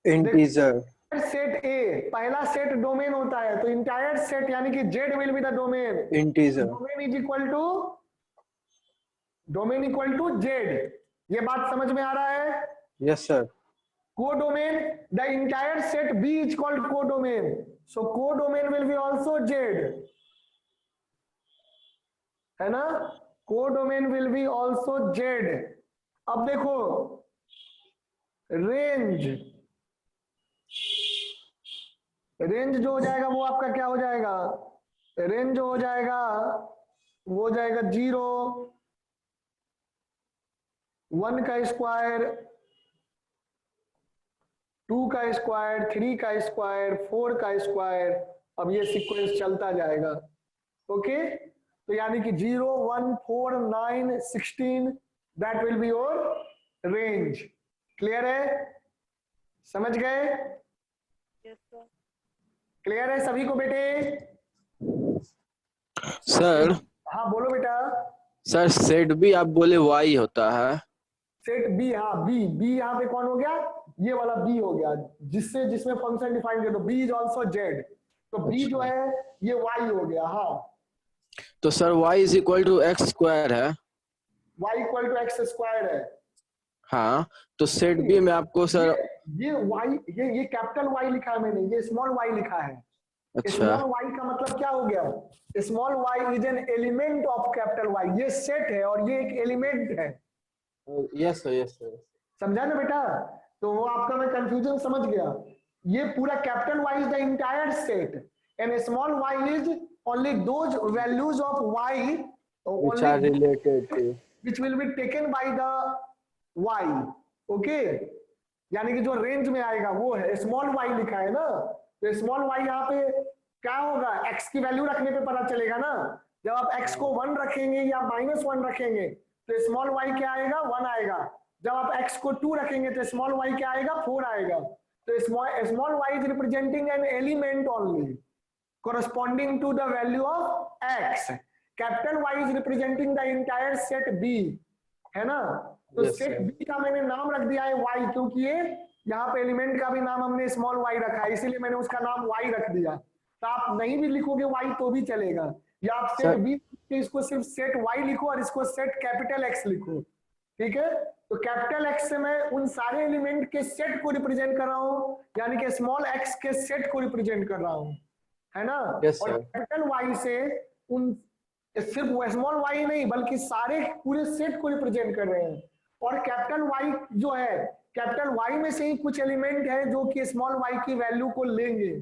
Integer. Set ए पहला set domain होता है, तो इंटायर सेट यानी कि Z will be the domain. Integer. Domain is equal to Z। ये बात समझ में आ रहा है? Yes sir. Codomain, the entire set B is called codomain. So codomain will be also Z, है ना? Codomain will be also Z. अब देखो रेंज जो हो जाएगा वो आपका क्या हो जाएगा? रेंज जो हो जाएगा वो हो जाएगा 0, 1 का स्क्वायर, 2 का स्क्वायर, 3 का स्क्वायर, 4 का स्क्वायर, अब ये सीक्वेंस चलता जाएगा। ओके, तो यानी कि 0 1 4 9 16 that will be your range. Clear है? समझ गए? क्लियर है सभी को बेटे? सर हाँ बोलो बेटा। सर सेट भी आप बोले वाई होता है। सेट बी, हाँ बी, बी यहाँ पे कौन हो गया? ये वाला बी हो गया, जिससे जिसमें फंक्शन डिफाइन कर दो, बी इज ऑल्सो जेड, तो बी जो है ये वाई हो गया। हाँ, तो sir y is equal to x square है। Y equal to x square है। हाँ, तो सेट बी में आपको सर ये वाई, ये कैपिटल वाई लिखा है मैंने, ये स्मॉल वाई लिखा है। अच्छा स्मॉल वाई का मतलब क्या हो गया? Small Y is an element of capital Y, ये सेट है और ये एक एलिमेंट है। Yes sir yes sir. समझा ना बेटा? तो वो आपका मैं कंफ्यूजन समझ गया। ये पूरा capital Y is the entire set and small Y is only those values of Y which are related to which will be taken by the y। Okay, यानी कि जो रेंज में आएगा वो है, स्मॉल y लिखा है ना, तो स्मॉल y यहाँ पे क्या होगा? x की वैल्यू रखने पे पता चलेगा ना। जब आप x को 1 रखेंगे या -1 रखेंगे तो स्मॉल y क्या आएगा? 1 आएगा। जब आप x को 2 रखेंगे तो स्मॉल y क्या आएगा? 4 आएगा। तो small y is representing an element only corresponding to the value of x। Capital Y is representing the entire set B, है ना? तो Yes, सेट sir. B का मैंने नाम रख दिया है Y, क्योंकि ये यहाँ पे एलिमेंट का भी नाम हमने स्मॉल y रखा है, इसीलिए मैंने उसका नाम y रख दिया। तो आप नहीं भी लिखोगे y तो भी चलेगा, या आप सेट Sir. B इसको सिर्फ सेट y लिखो और इसको सेट कैपिटल X लिखो। ठीक है, तो कैपिटल X से मैं उन सारे एलिमेंट के सेट को रिप्रेजेंट कर रहा हूं, यानी कि स्मॉल x के सेट को रिप्रेजेंट कर रहा हूं, है ना? Yes, और sir. कैपिटल Y से उन सिर्फ स्मॉल y नहीं बल्कि सारे पूरे सेट को रिप्रेजेंट कर रहे हैं। और कैपिटल Y जो है, कैपिटल Y में से ही कुछ एलिमेंट है जो कि स्मॉल y की वैल्यू को लेंगे।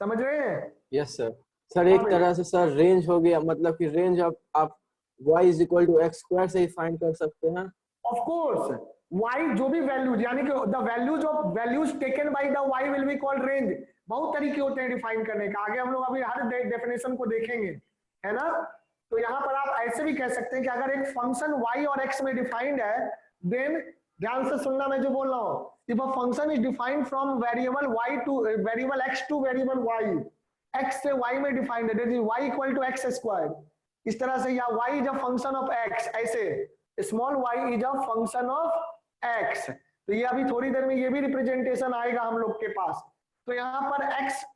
समझ रहे हैं? Yes sir. सर हाँ एक बेटा। तरह से सर रेंज हो गया, मतलब कि रेंज आप y is equal to x square से ही फाइंड कर सकते हैं। ऑफ कोर्स, y जो भी वैल्यूज, यानी कि the values of values taken by the y will be called range. बहुत तरीके होते हैं डिफाइन करने का, आगे हम लोग अभी हर डेफिनेशन को देखेंगे, है ना? तो यहाँ पर आप ऐसे भी कह सकते हैं कि अगर एक फंक्शन y और x में डिफाइंड है, देन ध्यान से सुनना मैं जो बोल रहा हूँ, if a function is defined from variable y to variable x to variable y, x से y में डिफाइंड है, that is y equal to x square, इस तरह से, या y is a function of x, ऐसे small y is a function of x। तो ये अभी थोड़ी देर में ये भी रिप्रेजेंटेशन आएगा हम लोग के पास। तो यहाँ पर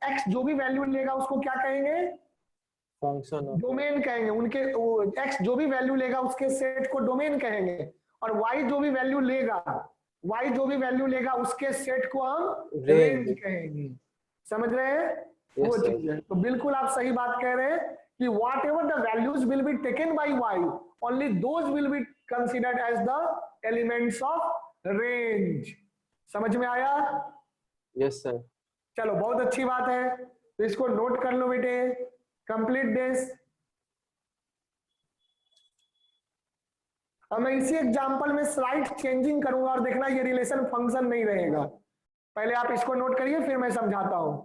x जो भी वैल्यू लेगा उसको क्या कहेंगे? फंक्शन ऑफ डोमेन कहेंगे। उनके x जो भी वैल्यू लेगा उसके सेट को डोमेन कहेंगे, और y जो भी वैल्यू लेगा, उसके सेट को हम रेंज रेंज। कहेंगे। समझ रहे हैं? वो यस सर। चीज है। तो बिल्कुल आप सही बात कह रहे हैं कि whatever the values will be taken by y, only those will be considered as the elements of range. समझ में आया? Yes sir. चलो बहुत अच्छी बात है, तो इसको नोट कर लो बेटे, कंप्लीट दिस। अब मैं इसी एग्जांपल में स्लाइड चेंजिंग करूंगा और देखना ये रिलेशन फंक्शन नहीं रहेगा। पहले आप इसको नोट करिए फिर मैं समझाता हूं।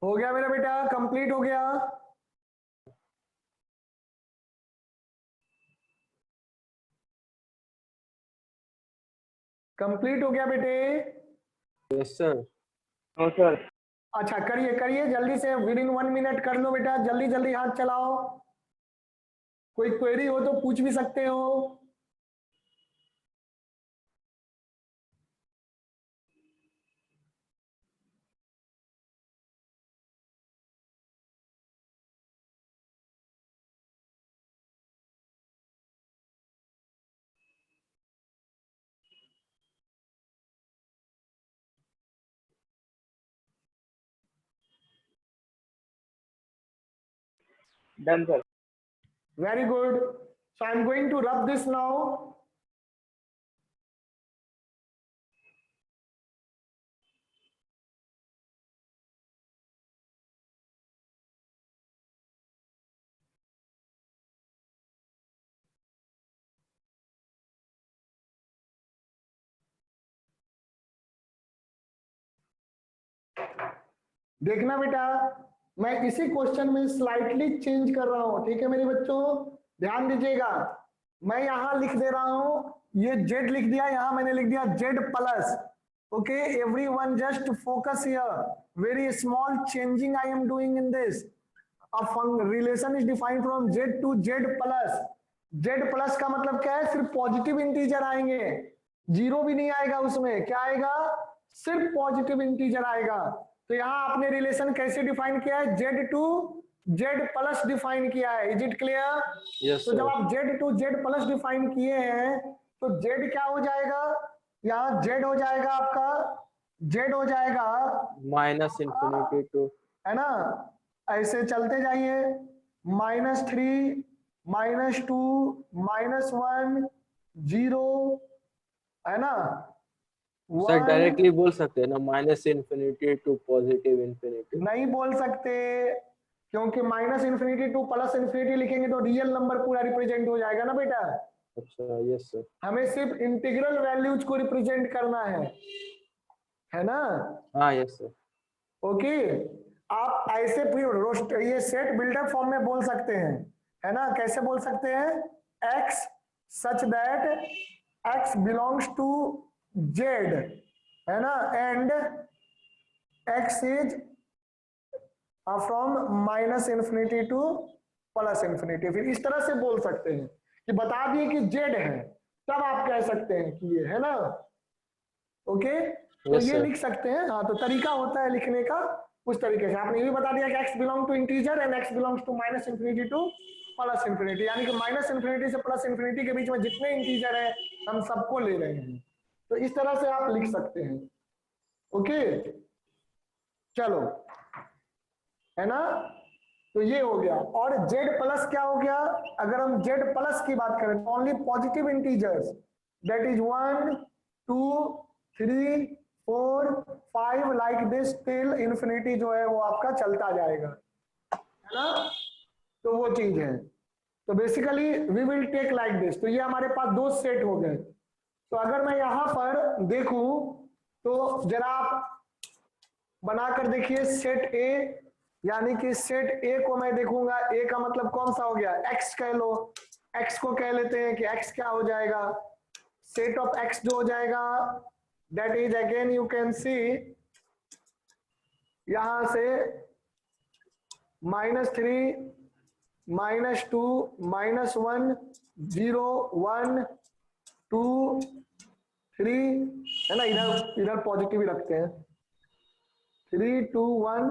हो गया मेरा बेटा, कंप्लीट हो गया। कंप्लीट हो गया बेटे। Yes sir. No sir. अच्छा करिए करिए जल्दी से, विद इन 1 मिनट कर लो बेटा, जल्दी जल्दी हाथ चलाओ। कोई क्वेरी हो तो पूछ भी सकते हो। Done, sir. Very good. So I'm going to rub this now. देखना बेटा, मैं इसी क्वेश्चन में स्लाइटली चेंज कर रहा हूं, ठीक है मेरे बच्चों, ध्यान दीजिएगा। मैं यहां लिख दे रहा हूं, ये z लिख दिया, यहां मैंने लिख दिया z plus. Okay, everyone just focus here, very small changing I am doing in this. Relation is defined from z to z plus. z plus का मतलब क्या है, सिर्फ पॉजिटिव इंटीजर आएंगे, जीरो भी नहीं आएगा उसमें, क्या आएगा, सिर्फ पॉजिटिव इंटीजर आएगा। तो यहां आपने रिलेशन कैसे डिफाइन किया है, z to z plus define किया है, इज इट क्लियर? यस तो जब आप z to z plus define किए हैं तो z क्या हो जाएगा, यहाँ z हो जाएगा आपका, z हो जाएगा माइनस इन्फिनिटी टू, है ना, ऐसे चलते जाइए, -3 -2 -1 0, है ना, सर 1 डायरेक्टली बोल सकते हैं ना, minus infinity to positive infinity. नहीं बोल सकते, क्योंकि -∞ टू +∞ लिखेंगे तो रियल नंबर पूरा रिप्रेजेंट हो जाएगा ना बेटा। अच्छा, यस सर। हमें सिर्फ इंटीग्रल वैल्यूज को रिप्रेजेंट करना है ना। हाँ यस सर। ओके, आप ऐसे ये सेट बिल्डर फॉर्म में बोल सकते हैं, है ना, कैसे बोल सकते हैं, x such that x belongs to z, है ना, and x is from -∞ to +∞। फिर इस तरह से बोल सकते हैं कि बता दिए कि z है, तब आप कह सकते हैं कि ये है ना। ओके, तो Yes, ये sir. लिख सकते हैं। हाँ, तो तरीका होता है लिखने का उस तरीके से। आपने ये भी बता दिया कि x belong to integer and x belongs to -∞ to +∞, यानी कि -∞ से +∞ के बीच में जितने इंटीजर है हम सबको ले रहे हैं। तो इस तरह से आप लिख सकते हैं। ओके, चलो, है ना, तो ये हो गया। और z प्लस क्या हो गया, अगर हम z प्लस की बात करें तो only positive integers, that is 1 2 3 4 5 like this till infinity, जो है वो आपका चलता जाएगा, है ना। तो वो चीज है। तो basically we will take like this. तो ये हमारे पास दो सेट हो गए। तो अगर मैं यहां पर देखूं तो जरा आप बनाकर देखिए सेट ए, यानी कि सेट ए को मैं देखूंगा, ए का मतलब कौन सा हो गया, एक्स कह लो, एक्स को कह लेते हैं कि एक्स क्या हो जाएगा, सेट ऑफ एक्स जो हो जाएगा that is again you can see यहां से -3 -2 -1 0 1 2 3, है ना, इधर पॉजिटिव ही रखते हैं, 3 2 1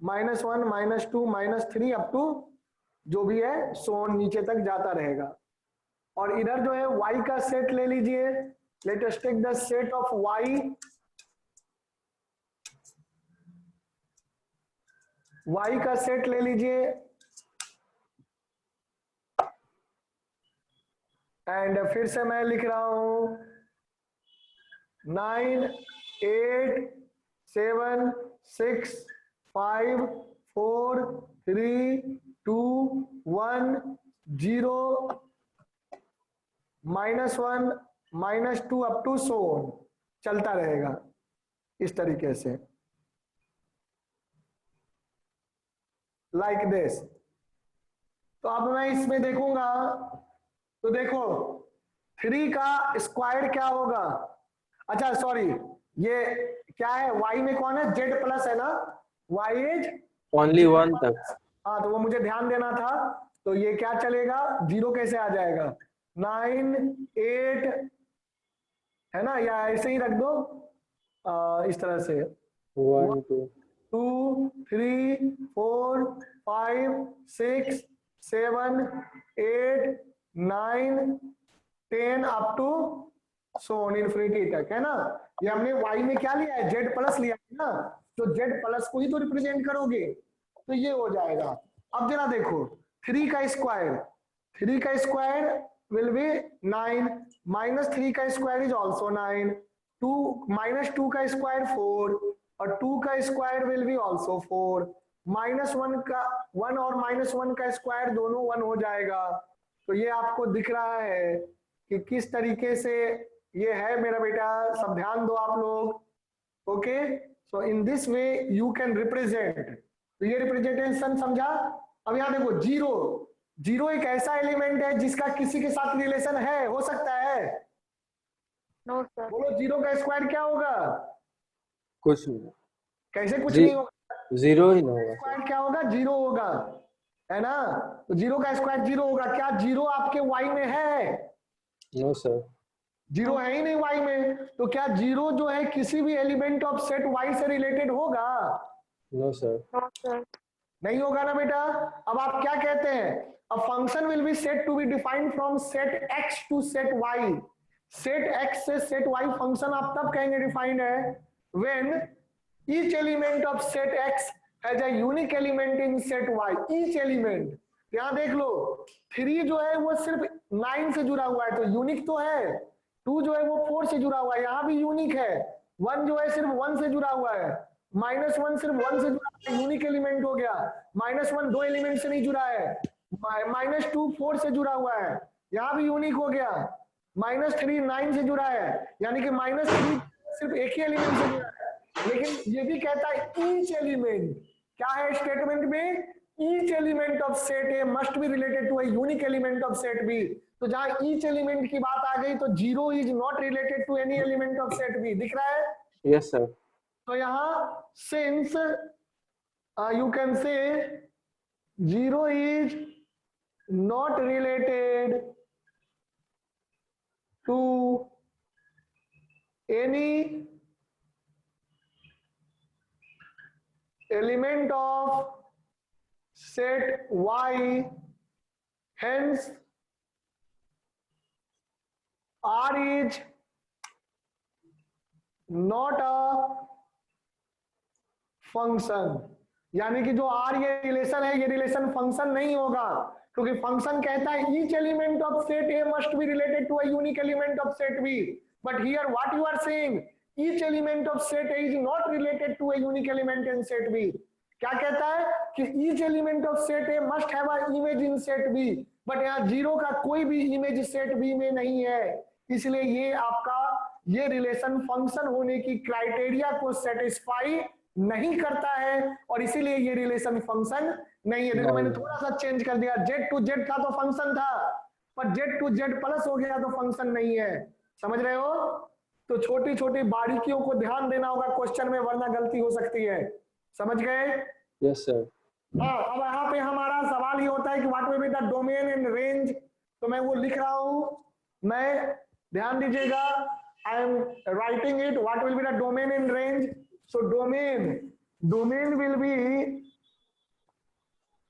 -1 -2 -3 अप टू जो भी है सोन नीचे तक जाता रहेगा। और इधर जो है y का सेट ले लीजिए, let us take the set of y, y का सेट ले लीजिए, एंड फिर से मैं लिख रहा हूं 9 8 7 6 5 4 3 2 1 0 -1 -2 अप टू सो चलता रहेगा इस तरीके से, लाइक दिस। तो अब मैं इसमें देखूंगा तो देखो 3 का स्क्वायर क्या होगा, अच्छा सॉरी, ये क्या है, y में कौन है, z प्लस है ना, y इज ओनली 1 तक। हाँ, तो वो मुझे ध्यान देना था। तो ये क्या चलेगा, 0 कैसे आ जाएगा, 9 8, है ना, या ऐसे ही रख दो इस तरह से 1 2 2 3 4 5 6 7 8 9 10 अप टू सोन इन्फिनिटी तक, है ना। ये हमने y में क्या लिया है, z प्लस लिया है ना, तो z प्लस को ही तो रिप्रेजेंट करोगे, तो ये हो जाएगा। अब जरा देखो 3 का स्क्वायर, 3 का स्क्वायर will be 9, minus 3 का स्क्वायर इज ऑल्सो 9, 2 minus 2 का स्क्वायर 4 और 2 का स्क्वायर विल बी ऑल्सो 4, -1 का 1 और -1 का स्क्वायर दोनों 1 हो जाएगा। तो ये आपको दिख रहा है कि किस तरीके से ये है मेरा बेटा, सब ध्यान दो आप लोग। Okay, so in this way you can represent. तो ये रिप्रेजेंटेशन समझा। अब यहाँ देखो जीरो, जीरो एक ऐसा एलिमेंट है जिसका किसी के साथ रिलेशन है, हो सकता है? No sir. बोलो जीरो का स्क्वायर क्या होगा? कुछ नहीं, कैसे कुछ नहीं होगा? जीरो ही ना होगा स्क्वायर क्या होगा? जीरो होगा, है ना? तो जीरो का स्क्वायर जीरो होगा। क्या जीरो आपके वाई में है? No sir. जीरो है ही नहीं वाई में, तो क्या जीरो जो है किसी भी एलिमेंट ऑफ सेट वाई से रिलेटेड होगा? No sir. No sir. नहीं होगा ना बेटा। अब आप क्या कहते हैं? A function will be set to be defined from set X to set Y. Set X से सेट वाई फंक्शन आप तब कहेंगे डिफाइंड है when each element of set X has a unique element in set Y. Each element, यहां देख लो 3 जो है वो सिर्फ 9 से जुड़ा हुआ है तो यूनिक तो है, 2 जो है वो 4 से जुड़ा हुआ है, यहां भी यूनिक है, 1 जो है सिर्फ 1 से जुड़ा हुआ है, -1 सिर्फ 1 से जुड़ा है, यूनिक एलिमेंट हो गया। -1 दो एलिमेंट से नहीं जुड़ा है, -2 4 से जुड़ा हुआ है, यहां भी यूनिक हो गया। -3 9 से जुड़ा है, यानी कि -3 सिर्फ एक ही एलिमेंट से जुड़ा है। लेकिन ये भी कहता है ईच एलिमेंट, क्या है स्टेटमेंट में? Each element of set A must be related to a unique element of set B. तो जहां ईच एलिमेंट की बात आ गई तो zero is not related to any element of set B. दिख रहा है? Yes sir. तो यहां since you can say zero is not related to any element of set y, hence R is not a function। यानी कि जो R ये relation है, ये रिलेशन फंक्शन नहीं होगा, क्योंकि फंक्शन कहता है each element of set A must be related to a unique element of set B, but here what you are saying, each element of set A is not related to a unique element in set B। क्या कहता है कि each element of set A must have an image in set B, but यहाँ zero का कोई भी image set B में नहीं है, इसलिए ये आपका ये रिलेशन फंक्शन होने की क्राइटेरिया को सेटिस्फाई नहीं करता है और इसीलिए ये रिलेशन फंक्शन नहीं है। देखो मैंने थोड़ा सा चेंज कर दिया, जेड टू जेड था तो फंक्शन था, पर जेड टू जेड प्लस हो गया तो फंक्शन नहीं है। समझ रहे हो? तो छोटी छोटी बारीकियों को ध्यान देना होगा क्वेश्चन में, वरना गलती हो सकती है। समझ गए? Yes sir. हाँ, अब यहाँ पे हमारा सवाल ये होता है कि what will be the domain and range. तो मैं वो लिख रहा हूं, मैं ध्यान दीजिएगा, I am writing it, what will be the domain and range. So domain will B,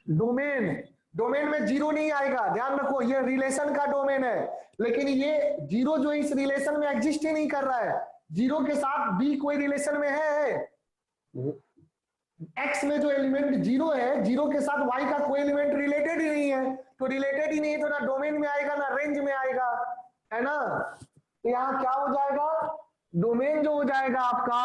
domain में जीरो नहीं आएगा, ध्यान रखो, ये रिलेशन का डोमेन है, लेकिन ये जीरो जो इस रिलेशन में एग्जिस्ट ही नहीं कर रहा है। जीरो के साथ बी कोई रिलेशन में है? एक्स में जो एलिमेंट जीरो है, जीरो के साथ वाई का कोई एलिमेंट रिलेटेड ही नहीं है, तो रिलेटेड ही नहीं है तो ना डोमेन में आएगा ना रेंज में आएगा, है ना? तो यहाँ क्या हो जाएगा? डोमेन जो हो जाएगा आपका,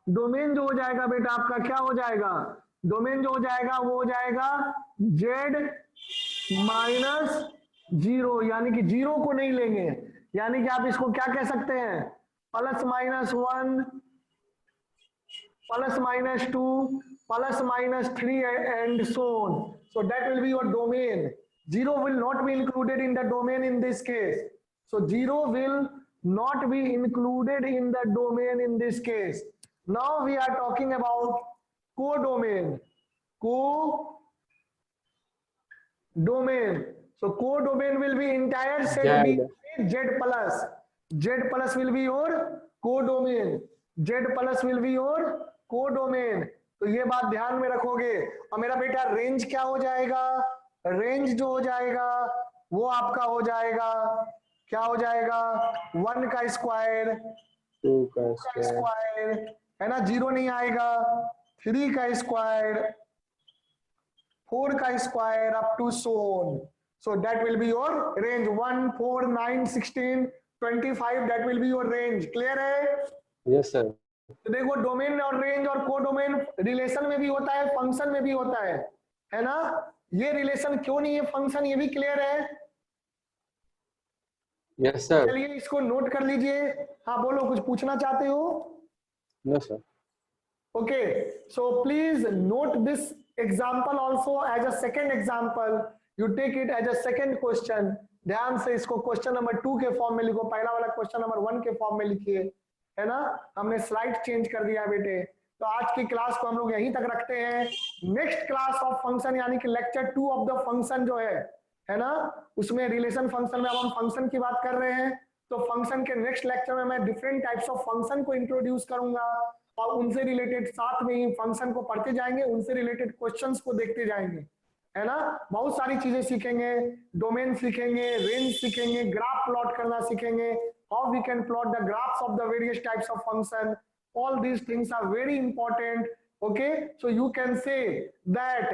डोमेन जो हो जाएगा बेटा आपका क्या हो जाएगा? डोमेन जो हो जाएगा वो हो जाएगा जेड माइनस जीरो, यानी कि जीरो को नहीं लेंगे, यानी कि आप इसको क्या कह सकते हैं? +-1 +-2 +-3 and so on. So that will be your domain. Zero will not be included in the domain in this case. So zero will not be included in the domain in this case. Now we are talking about codomain. Codomain. So codomain will be entire set B Z plus. Z plus will be your codomain. Z plus will be your codomain. तो ये बात ध्यान में रखोगे। और मेरा बेटा range क्या हो जाएगा? रेंज जो हो जाएगा वो आपका हो जाएगा, क्या हो जाएगा? 1 का स्क्वायर, 2 का स्क्वायर, है ना, जीरो नहीं आएगा, 3 का स्क्वायर, 4 का square up to so on. So that will be your range 1, 4, 9, 16, 25. That will be your range. Clear है? Yes, sir. तो देखो डोमेन और रेंज और कोडोमेन रिलेशन में भी होता है, फंक्शन में भी होता है ना? ये रिलेशन क्यों नहीं है फंक्शन, ये भी क्लियर है? Yes, sir. चलिए इसको नोट कर लीजिए। हाँ बोलो, कुछ पूछना चाहते हो? No, sir. Okay, so please note this example also as a second example. You take it as a second question. ध्यान से इसको क्वेश्चन नंबर 2 के फॉर्म में लिखो, पहला वाला क्वेश्चन नंबर 1 के फॉर्म में लिखिए, है ना? हमने स्लाइड चेंज कर दिया बेटे। तो आज की क्लास को हम लोग यहीं तक रखते हैं। नेक्स्ट क्लास ऑफ फंक्शन यानी कि लेक्चर 2 ऑफ द फंक्शन जो है ना, उसमें रिलेशन फंक्शन में अब हम फंक्शन की बात कर रहे हैं। तो फंक्शन के नेक्स्ट लेक्चर में मैं डिफरेंट टाइप्स ऑफ फंक्शन को इंट्रोड्यूस करूंगा और उनसे रिलेटेड साथ में ही फंक्शन को पढ़ते जाएंगे, उनसे रिलेटेड क्वेश्चंस को देखते जाएंगे, है ना? बहुत सारी चीजें सीखेंगे, डोमेन सीखेंगे, रेंज सीखेंगे, ग्राफ प्लॉट करना सीखेंगे, how we can plot the graphs of the various types of function. All these things are very important. Okay, so you can say that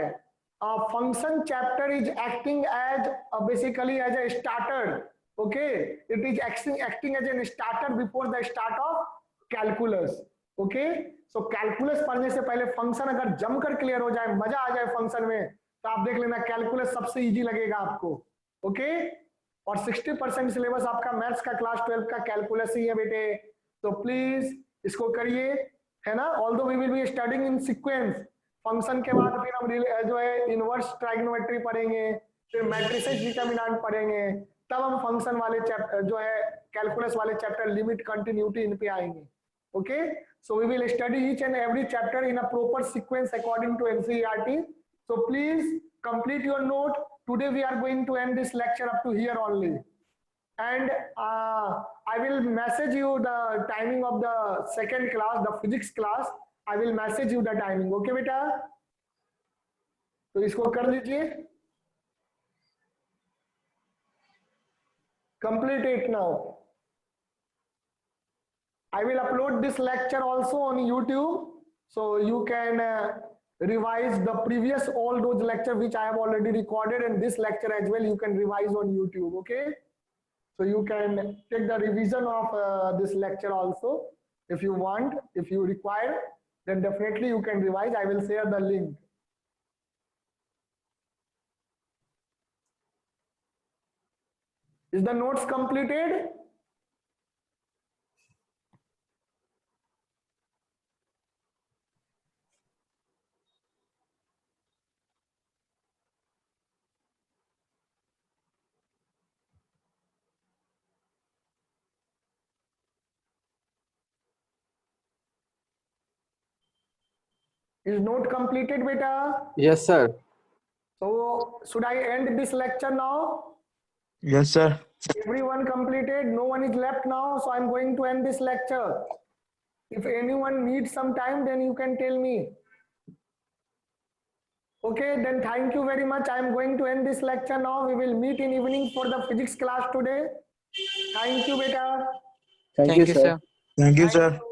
a function chapter is acting as basically as a starter. Okay, it is acting as a starter before the start of calculus. Okay, so calculus पढ़ने से पहले function अगर जमकर clear हो जाए, मजा आ जाए function में, तो आप देख लेना कैलकुलस सबसे इजी लगेगा आपको. ओके, और 60% सिलेबस आपका मैथ्स का क्लास 12 का कैलकुलस ही है बेटे. तो प्लीज इसको करिए, है ना? Although we will be studying in sequence. Function के बाद फिर हम जो है इनवर्स ट्राइगोनोमेट्री पढ़ेंगे, फिर मैट्रिसेस डिटरमिनेंट पढ़ेंगे, तब हम फंक्शन वाले चैप्टर जो है कैलकुलस वाले चैप्टर लिमिट कंटिन्यूटी इन पे आएंगे. Okay, so we will study each and every chapter in a proper sequence according to NCERT. So please complete your note. Today we are going to end this lecture up to here only. And I will message you the timing of the second class, the physics class. I will message you the timing. Okay बेटा? तो इसको कर लीजिए. Complete it now. I will upload this lecture also on YouTube, so you can revise the previous all those lecture which I have already recorded, and this lecture as well you can revise on YouTube. Okay, so you can take the revision of this lecture also if you want. If you require, then definitely you can revise. I will share the link. Is the notes completed? Is note completed beta? Yes, sir. So should I end this lecture now? Yes, sir. Everyone completed, no one is left now, so I'm going to end this lecture. If anyone needs some time, then you can tell me. Okay, then thank you very much. I'm going to end this lecture now. We will meet in evening for the physics class today. Thank you beta. Thank you, sir. Thank you, sir. you.